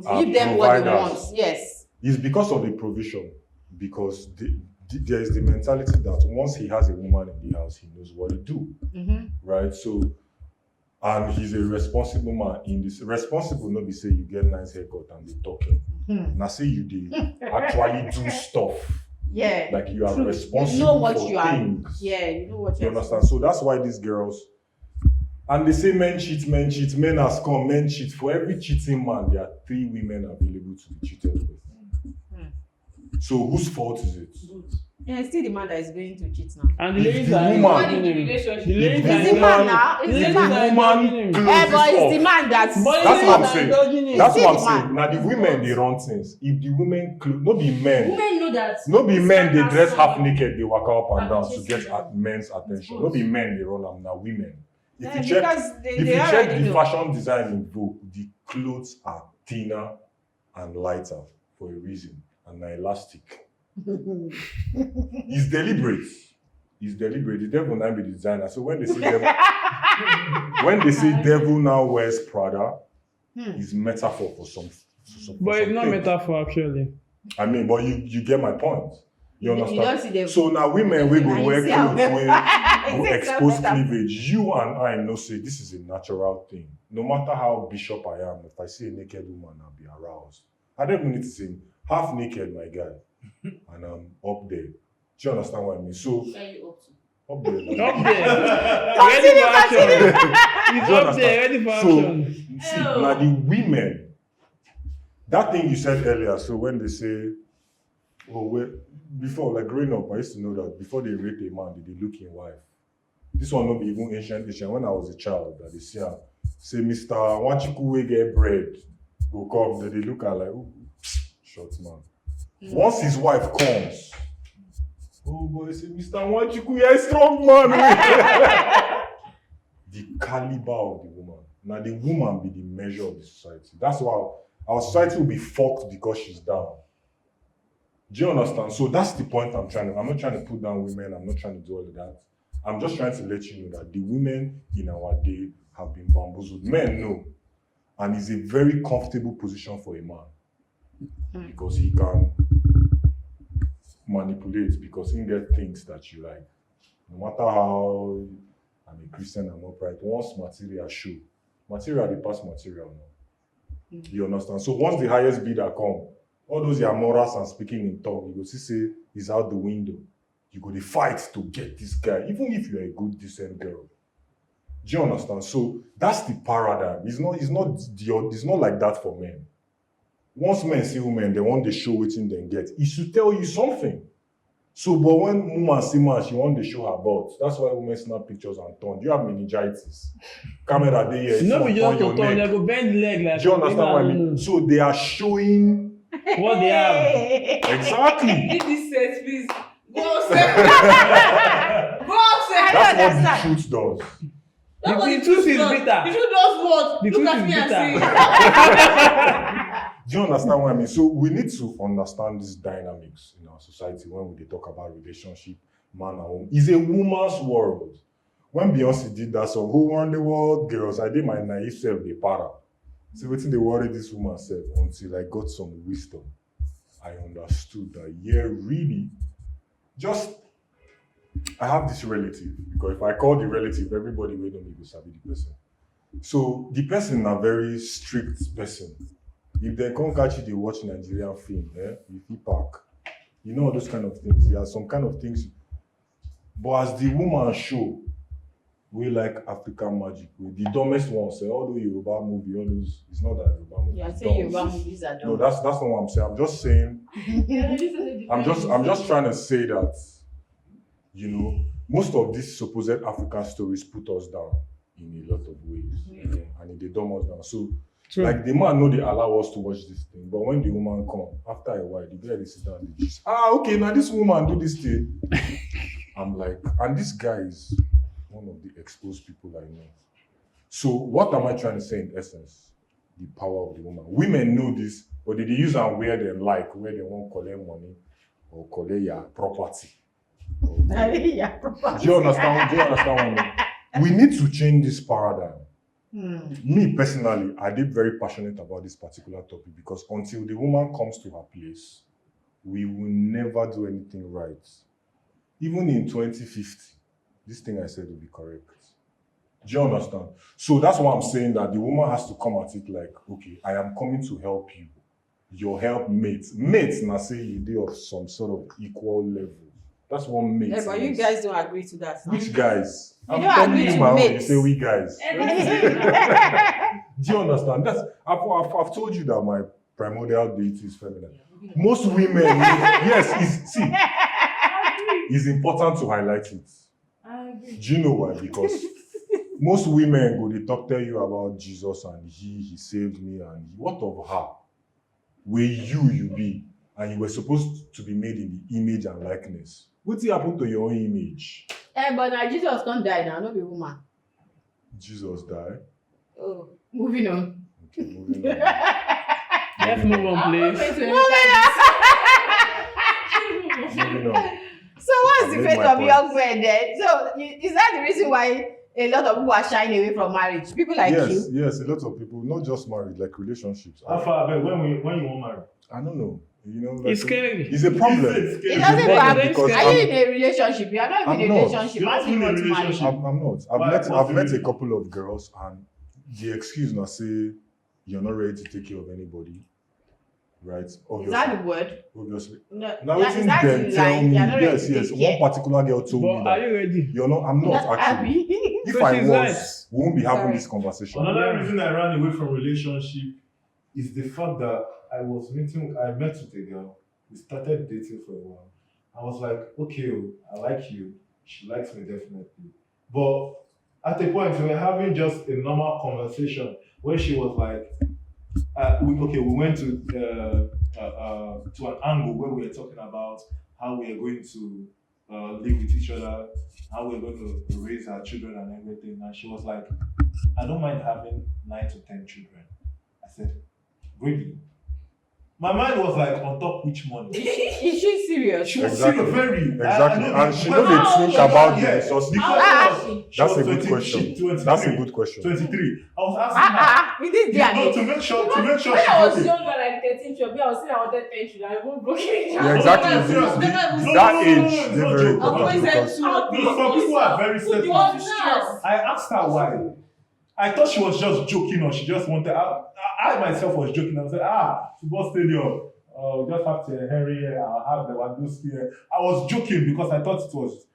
are give them what they providers. want? Yes. is because of the provision. Because there is the mentality that once he has a woman in the house, he knows what to do, Mm-hmm. right? So, and he's a responsible man. In this responsible, not be say you get nice haircut and be talking. Hmm. Now say you did actually do stuff. Yeah. Like you are True. responsible You know what for you are. things. Yeah, you know what You you understand? So that's why these girls, and they say men cheat, men has come, men cheat. For every cheating man, there are 3 women available to be cheated with. So whose fault is it? Yeah, it's still the man that is going to cheat now. And the If ladies the are woman- indulging him. Relationship. The ladies If are It's the the man woman- now. It's the the If ladies the are man. woman indulging him. closes But it's off, the man that's. But the That's what I'm ladies are saying. indulging him. that's still what I'm the saying. man. Now the women they run things. If the women no be men, Women know that. no be this men man they has dress half someone. naked, they walk up and And down to chasing get them. men's attention. It's No be both. men they run them, now women. If Yeah, you check, because they if you check already the know. fashion design in Vogue, the clothes are thinner and lighter for a reason, and are elastic. It's deliberate. It's deliberate. The devil now be the designer. So when they say devil now wears Prada, it's metaphor for some. But it's not things. metaphor actually. I mean, but you get my point. You You understand? don't see them. So now women we And go you wear see how clothes metaphor- go It's a expose metaphor. cleavage. You and I know say this is a natural thing. No matter how bishop I am, if I see a naked woman, I'll be aroused. I don't even need to say half naked, my guy, and I'm up there. Do you understand what I mean? So Where are you up to? up there. like- Up there. Ready for action. He's Do you up there, understand? ready for So action. see, now the women, that thing you said earlier. So when they say, oh, wait, before like growing up, I used to know that before they rape a man, they look in wife. This one not be even ancient. When I was a child, that they say, Mr. Wanchiku we get bread, go come. Then they look at like, oh, short man. Once his wife comes, oh boy, they say, Mr. Wanchiku, you're a strong man. The caliber of the woman. Now the woman be the measure of the society. That's why our society will be fucked because she's down. Do you understand? So that's the point I'm not trying to put down women. I'm not trying to do all of that. I'm just trying to let you know that the women in our day have been bamboozled. Men know. And it's a very comfortable position for a man. Because he can manipulate, because he get things that you like. No matter how I'm a Christian, I'm upright. Once material show, material they pass material now. You understand? So once the highest bidder come, all those your morals and speaking in tongue, you go see say is out the window. You go to fight to get this guy, even if you're a good, decent girl. Do you understand? So that's the paradigm. It's not like that for men. Once men see women, they want to show waiting they get. It should tell you something. So, but when woman see man, she want to show her butt. That's why women snap pictures and turn. Do you have meningitis? Camera day here. No, we just your to turn, they neck. go bend the leg like Do you understand what I mean? know So they are showing what they have. exactly. Leave this set, please. Go upstairs. Go upstairs. That's what the truth does. That's what The the truth is does. bitter. The truth does what? The Look truth at is me and bitter. say. Do you understand what I mean? So we need to understand these dynamics in our society when we talk about relationship, man and woman. It's a woman's world. When Beyonce did that song, Who Won the World, Girls, I did my naive self, they para. So waiting they worry this woman self until I got some wisdom. I understood that, yeah, really, I have this relative, because if I call the relative, everybody will know me go sabi the person. So the person a very strict person. If they can't catch you, they watch Nigerian film, if you park. You know all those kind of things. There are some kind of things. But as the woman show, we like African magic. The dumbest ones, all the Yoruba movie, all those, it's not that Yoruba movie. Yeah, it's say dumb. Yoruba movies are No, dumb. that's not what I'm saying. I'm just saying, I'm just trying to say that, you know, most of these supposed African stories put us down in a lot of ways, you know, and they dumb us down. So, True. like the man know they allow us to watch this thing, but when the woman come, after a while, the guy they sit down, they just, okay, now this woman do this thing. I'm like, and this guy is one of the exposed people I know. So what am I trying to say in essence? The power of the woman. Women know this, but they use and where they like, where they want to collect money or collect your property. Yeah, Do you understand? What I mean? We need to change this paradigm. Me personally, I did very passionate about this particular topic because until the woman comes to her place, we will never do anything right. Even in 2050, this thing I said will be correct. Do you understand? So that's why I'm saying that the woman has to come at it like, okay, I am coming to help you. Your helpmate. Mates, now say you do of some sort of equal level. That's what mates. Yeah, but you means. guys don't agree to that. Which guys? You I'm don't telling agree you to my own, you mates. say we guys. Do you understand? That's I've told you that my primordial deity is feminine. Most women, yes, it's important to highlight it. I agree. Do you know why? Because most women go, they tell you about Jesus and he saved me and what of her? Where you be and you were supposed to be made in the image and likeness. What happened to your own image? But now Jesus can't die now, not be woman. Jesus died. Oh, moving on. Okay, moving on. Let's move on, please. Moving on. So what's I've the made fate my of point. young men then? So is that the reason why a lot of people are shying away from marriage? People like you? Yes, a lot of people, not just marriage, like relationships. How far back? When you want marry? I don't know. You know, like, It's scary. It's a problem. It It's scary. doesn't It's a problem matter. because Are you in a relationship? You are not I'm in a not. relationship. You're How not do you in a want to marry? relationship. I'm not. Why? I've What's the met a reason? couple of girls and the excuse now say you're not ready to take care of anybody. Right? Is Obviously. that the word? Obviously. No. Now Is waiting that them the tell line? me. You are not ready Yes, to yes. take One care. particular girl told me But are that you ready? you're not, I'm not actually. Abby. If So I she's was, right. we won't be having Sorry. this conversation. Another Yeah. reason I ran away from relationship is the fact that I met with a girl. We started dating for a while. I was like, okay, I like you. She likes me definitely. But at a point, we were having just a normal conversation where she was like, we went to an angle where we were talking about how we are going to live with each other, how we're going to raise our children and everything. And she was like, I don't mind having 9 to 10 children. I said, really? My mind was like, on top which money? Is she serious? She was Exactly. serious, very. Exactly. I know And the she know question- they think about the resources. The Ah, question was- she That's was a good 20 question. 23. That's a good question. 23. I was asking her. We did the No, to make sure When she's I was okay. younger, like 13, 12, I was saying I wanted 10 children. I won't broke it. Yeah, exactly. No, no, no, That no, age, no, they're no, very no, no, important no, because No, some people are very set You on are this. now. I asked her why. I thought she was just joking or she just wanted. I myself was joking. I was like, football stadium. Just have to Henry here. I'll have the Lewandowski here. I was joking because I thought it was.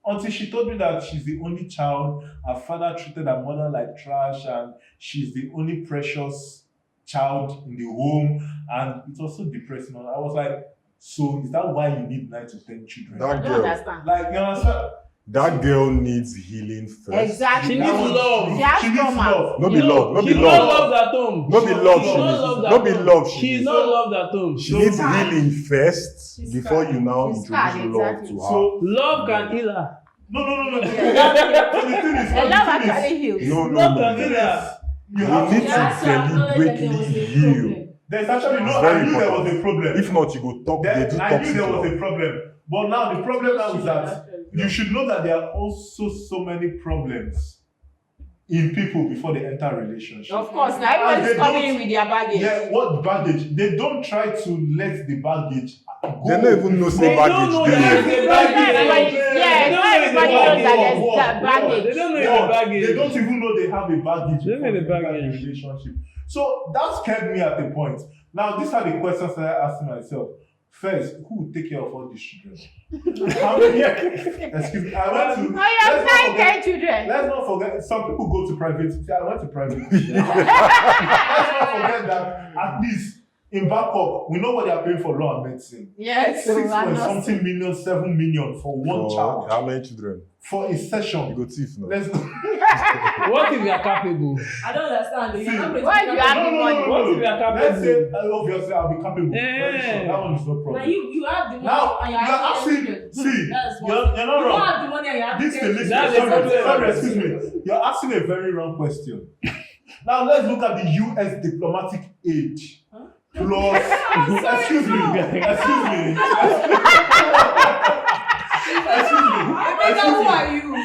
Until she told me that she's the only child. Her father treated her mother like trash, and she's the only precious child in the home. And it was so depressing. I was like, so is that why you need 9 to 10 children? I that don't girl, understand. Like, you understand? that girl needs healing first. Exactly. She needs love. She has She needs trauma. love. No be love, no be She's not love. loved at home. No be love, She's she not needs. loved No at be home. love, she She's needs. not loved at home. She needs scarred. healing first She's before scarred. you now She's introduce scarred, love exactly. to her. So, Love can heal her. no. Yeah, So the thing is, And love actually heals. No, Love no, can no. heal her. you have need to. to That's why I acknowledge that there was deliberately a heal. problem. There's actually no. It's very I knew there was important. a problem. If not, you go talk, they do I knew toxic there was love. a problem. But now the problem now is that you should know that there are also so many problems in people before they enter a relationship. Of course, now And everybody's they coming don't- in with their baggage. Yeah, what baggage? They don't try to let the baggage go. They don't even know say They don't know baggage that dey. it's a Not baggage. everybody- yeah, They don't not know it's a everybody knows that baggage. there's that baggage. They don't know it's a What? baggage. They don't even know they have a baggage They don't know before the they enter baggage. a relationship. So that scared me at a point. Now, these are the questions that I asked myself. First, who will take care of all these children? How many? Excuse me. I went to. I have let's not 9 forget- children. Let's not forget. Some people go to private. See, I went to private. Let's not forget that at least in Bangkok, we know what they are paying for law and medicine. Yes. 6 point something million, 7 million for one child How many children? for a You session. go thief now. Let's. What if you are capable? I don't understand. You're not going to Why do you have the money? What if you are Let's say capable? obviously I'll be capable. Very sure. Yeah. That one is no problem. But you have the money Now and you're you're asking. children. See, That's you're one. not You don't wrong. have the money and you have This to thing, listen, That's sorry, a problem. sorry, excuse me. You're asking a very wrong question. Now let's look at the US diplomatic age. Huh? Plus, excuse me, excuse me. Excuse me. Rebecca, who are you? We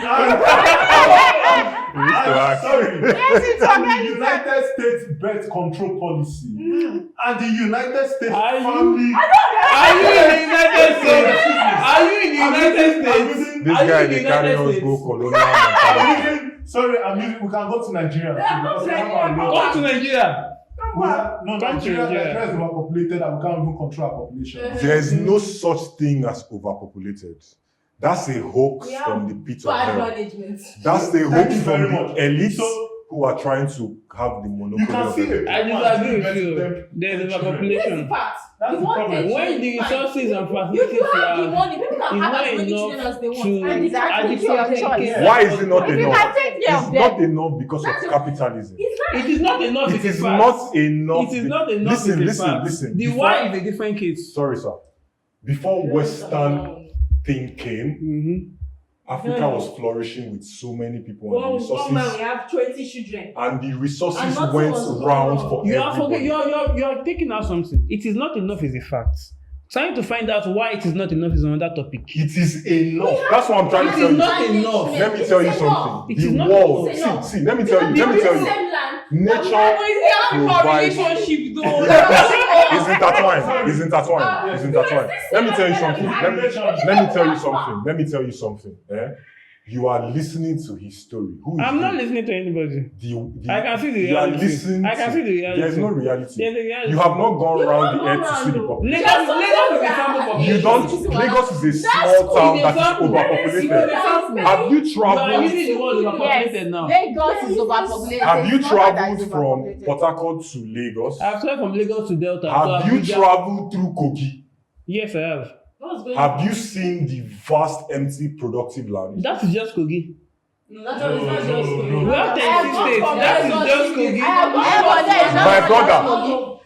used to ask. Sorry. Yes, it's And the organic. United States birth control policy and the United States Are you- family. Are you in the United States? Are you in the United States? This Are you guy, in the they carry United us States? go colonial mentality. Sorry, we can go to Nigeria. Yeah, go to Because we have Nigeria. our law. Come to Nigeria. No, Come to Nigeria Nigeria. is overpopulated and we can't even control our population. There's no such thing as overpopulated. That's a hoax We have from the pit of Bad hell. management. That's the Thank hoax you from very the much. elites So- who are trying to have the monopoly You can of see everything. I disagree with you. Them- There's children. Here's the overpopulation. fact. That's You the want problem. the When the children, resources and If facilities you have the are money, people can it's have not as many children enough as they want. to And Exactly, it's it's your not choice. care. Why is it not If you enough? can take care It's of not them. enough because of capitalism. It is not enough. It it's a is fact. not enough. It is not enough. Listen, it's a fact. listen. The Before- why is a different case. Sorry, sir. Before Western thing came, Mm-hmm. Africa was flourishing with so many people and the One man, resources, we have 20 children. and the resources And nothing went was going round on. for You are forgetting. everybody. You are taking out something. It is not enough is a fact. Trying to find out why it is not enough is another topic. It is enough. That's what I'm trying to It tell is you. not enough. Let me tell you something. It is The not world, enough. see, let me tell you. Same land. Nature provides. relationship though. It's intertwined. It's intertwined. It's intertwined. Let me tell you something. Let me tell you something. Let me tell you something. You are listening to his story. Who is I'm not he? listening to anybody. The I can see the You are reality. listening. I can see the reality. There is no reality. There's a reality. You have not gone You around don't the go earth to see the around, population. Lagos is a sample population. You don't. Lagos is a small town that is overpopulated. Have you You are traveled? using the word overpopulated Yes, now. Lagos is overpopulated. Have you It's not that traveled it's from overpopulated. Port Harcourt to Lagos? I've traveled from Lagos to Delta. Have to you Abuja. traveled through Kogi? Yes, I have. What's going Have on? you seen the vast, empty, productive land? That is just Kogi. No, that's not, it's not just No, We have 36 states. That is just Kogi. My brother,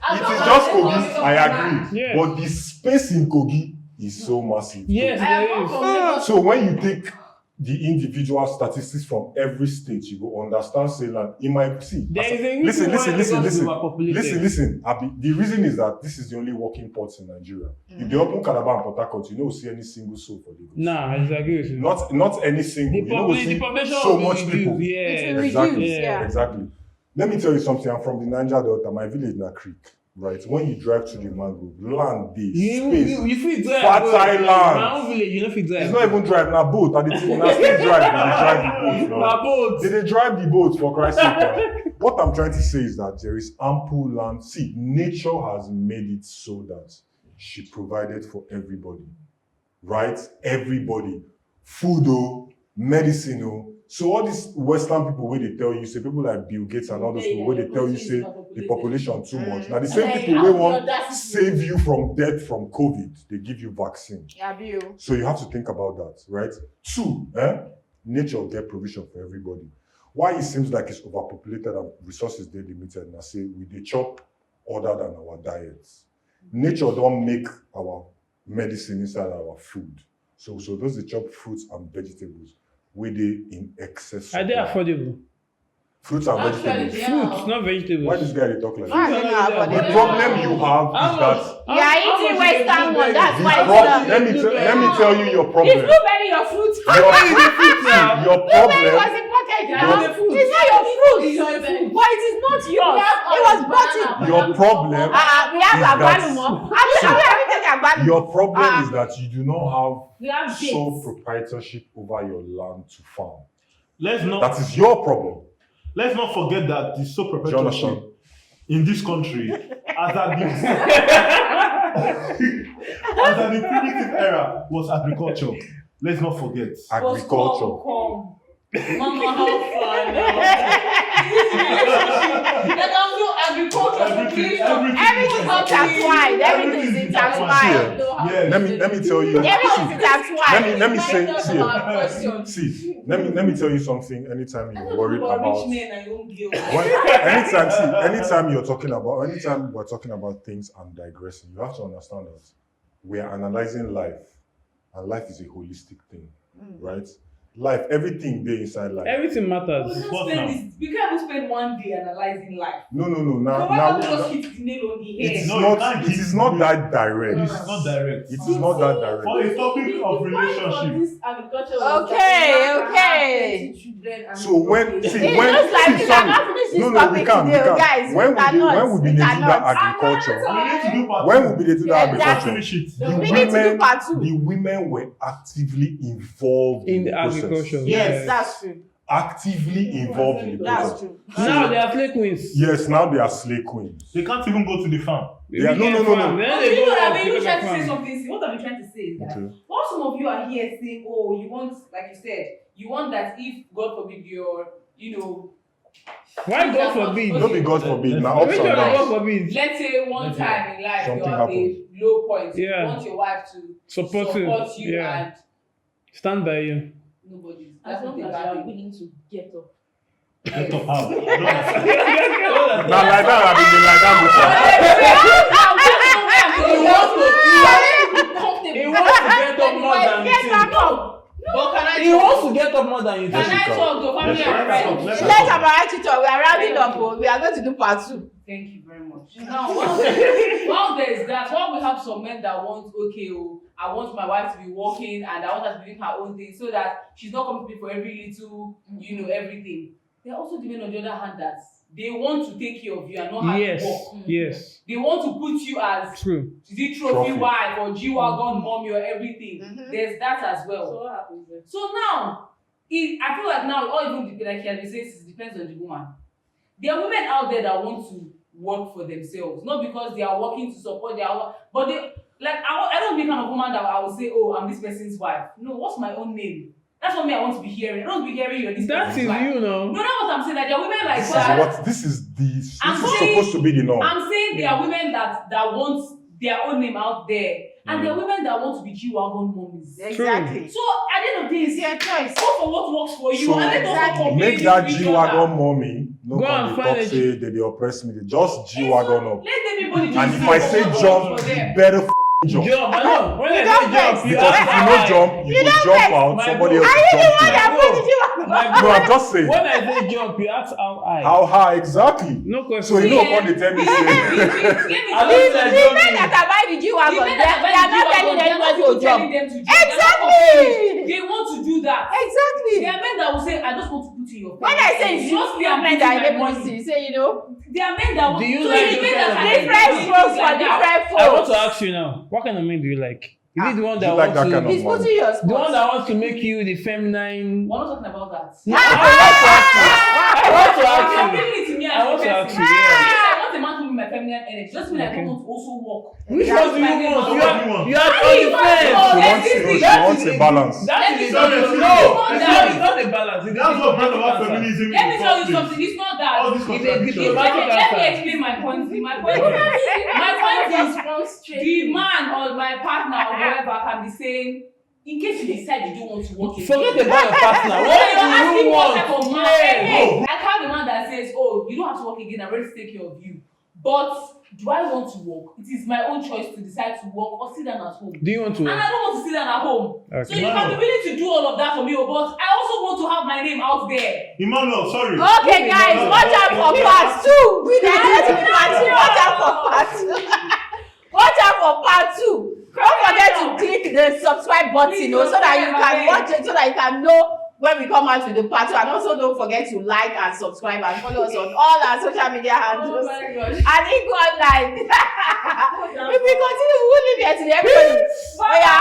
It It is just Kogi, I agree. Yes. But the space in Kogi is so massive. Yes, there is. So when you take the individual statistics from every state, you go understand say land. In my see, There is a listen, reason why listen, Lagos is listen, overpopulated. listen. Abi, the reason is that this is the only working ports in Nigeria. If they open Calabar and Port Harcourt, you don't see any single soul for Lagos. Nah, I disagree with you. Not any single. The You don't see population so will much reduce, people. Yeah. It will Exactly. reduce, yeah. Exactly. Let me tell you something. I'm from the Niger Delta. My village is a creek, right? When you drive to the mangrove, land there, space. You feel drive. Fertile land. My own village, you know fit drive. It's not even drive na boat. And the thing na still drive. They drive the boat. No? Na boat. They drive the boat for Christ's sake. What I'm trying to say is that there is ample land. See, nature has made it so that she provided for everybody, right? Everybody, food, oh, medicine, oh. So all these Western people where they tell you, say people like Bill Gates and all those people where they tell you, say the population too much. Now the same people where want save you from death from COVID, they give you vaccine. Yeah, Bill. So you have to think about that, right? Two, nature will get provision for everybody. Why it seems like it's overpopulated and resources they're limited, and I say we they chop other than our diets. Nature don't make our medicine inside our food. So those they chop fruits and vegetables, where they in excess. Are they supply. affordable? Fruits and Actually, vegetables. yeah. Fruits, not vegetables. Why this guy they talk like Why this? are you not The affordable? problem you have is that You are eating Western one, that's why it's let not. me tell you your Is problem. blueberry your fruit? Your Blueberry problem. was imported Yeah, now. the fruit. It's not your fruit. It's not your fruit. But it is not yours. It was bought in. Your problem. We have Is that- agbalumo. Have you taken agbalumo? Your problem is that you do not We have have dates. sole proprietorship over your land to farm. Let's not That is your problem. forget that the sole Jonathan. proprietorship in this country as at the As in the primitive era was agriculture. Let's not forget. Agriculture. Come. Mama, how far now? Like I'm doing agriculture, Everything, population. Everything is intertwined. Everything is intertwined. See, let me tell you. Everything is intertwined. Let me say, Question. see, let me tell you something. Anytime I you're don't worried know about about, rich men and young girls. anytime we're talking about things and digressing, you have to understand that we are analyzing life, and life is a holistic thing, right? Life, everything there inside life. Everything matters. We can't spend one day analyzing life. No. So why Now, don't we just hit the nail on the head? it is not that direct. This is not direct. It is not that direct. For a topic of relationship. This agriculture was Okay. So when It looks like we cannot finish this topic today, guys. When We cannot. will be We they do that cannot. agriculture? We need to do part When two. will be they do Yeah, that exactly. agriculture? Finish it. We need to do part two. The women were actively involved In the process. agriculture. Yes, that's true. Actively involved in the That's process. true. Now they are slave queens. Yes, now they are slave queens. They can't even go to the farm. Yeah, no. Then Oh, they you go know out what I to mean? You look trying at to say farm. something. See, what I'm trying to say is that Okay. while some of you are here saying, oh, you want, like you said, you want that if, God forbid, your, Why God forbid? No be God forbid. Now ups Which and one God downs. forbid? let's say one Let's time in life Something you're at happened. a low point, Yeah. you want your wife to Support you. Yeah. and Stand by you. nobody. As That's long not as a you bad are thing. willing to get up. Get up how? Now like that, I've been like that He wants to get up more than you Get think. back up. But can I He talk? wants to get up more than you Can think. I talk to family Yes, and let's friends? talk. Let's have a right to talk. We are rounding up. Oh. We are going to do part two. Thank you very much. Now, while there is that, while we have some men that want, okay, oh, I want my wife to be working and I want her to be doing her own thing so that she's not coming to me for every little, everything. There are also the men on the other hand that they want to take care of you and not have Yes. to work. Yes. They want to put you as True. the trophy Trophy. wife or G-Wagon mommy or everything. Mhm. There's that as well. So what happens then? So now, I feel like now, or even like he has been saying, it depends on the woman. There are women out there that want to work for themselves, not because they are working to support their work, but they like I don't be the kind of woman that I will say, oh, I'm this person's wife. No, what's my own name? That's what me I want to be hearing. I don't want to be hearing you're this That person's is wife. you know. No, that's what I'm saying. Like there are women like This is that. what this is I'm saying- supposed to be the norm. I'm saying there are women that want their own name out there, and there are women that want to be G-Wagon mommies. Exactly. So at the end of the day, It's your choice. go for what works for you, So, and let us exactly. not complain Make that with each G-Wagon other. mommy no Go come and dey find talk a say they oppress me. They just G-Wagon up. Let everybody And just if I say jump, for you them. better jump. Jump. I know. When I don't say vex. jump, you Because ask if you how no high. jump, you go jump out. My Somebody bro. else Are will you the jump one you. that put the My No, I'm just saying. When I say jump, you ask how high. How high exactly? No question. So you know what they tell me say. I The don't say men that are buying the G-Wagon, they are not telling anybody to jump. them to jump. Exactly. They want to do that. Exactly. There are men that will say, I just want to put in your When I say it's just me, I'm men putting that my enable money. this, you say, There are men that want Do you so like the those men kind that of are men? different doing strokes things for like that. different I want folks. to ask you now. What kind of men do you like? Is it the one Do that you like wants that kind to? of He's putting your The one spot. that wants to make you the feminine. We're not talking about that. No, I want to ask You're you. bringing it to me I as want a to ask person. you. Yeah. Yes, I want a man to be my feminine energy. Just mean I Okay. don't want to also work. Which That's one do you my want? name. You have on the fence. She wants a balance. That Let is me a tell you, balance. it's No, not it's that. not a balance. It's That's a what brought about diplomatic answer. feminism. Let me in the tell you first place. something. It's not that. All these It's a contradictions. diplomatic let me answer. explain my point. My point is the man or my partner or whoever can be saying, in case you decide you don't want to work again. Forget about your partner. When What you're do asking you what want? type of man, Yes. hey, I can't be the man that says, oh, you don't have to work again, I'm ready to take care of you. But do I want to work? It is my own choice to decide to work or sit down at home. Do you want to? And I don't want to sit down at home. So Okay. you can be willing to do all of that for me, but I also want to have my name out there. Emmanuel, sorry. Okay, guys, watch out for part two. We are going to be part two. Watch out for part two. Watch out for part two. Don't forget to click the subscribe button, so that you can watch it, so that you can know when we come out with the part two. And also don't forget to like and subscribe and follow us on all our social media handles. Oh my gosh. And Equal Online. If we continue, we will leave here today. Everybody. Oh yeah,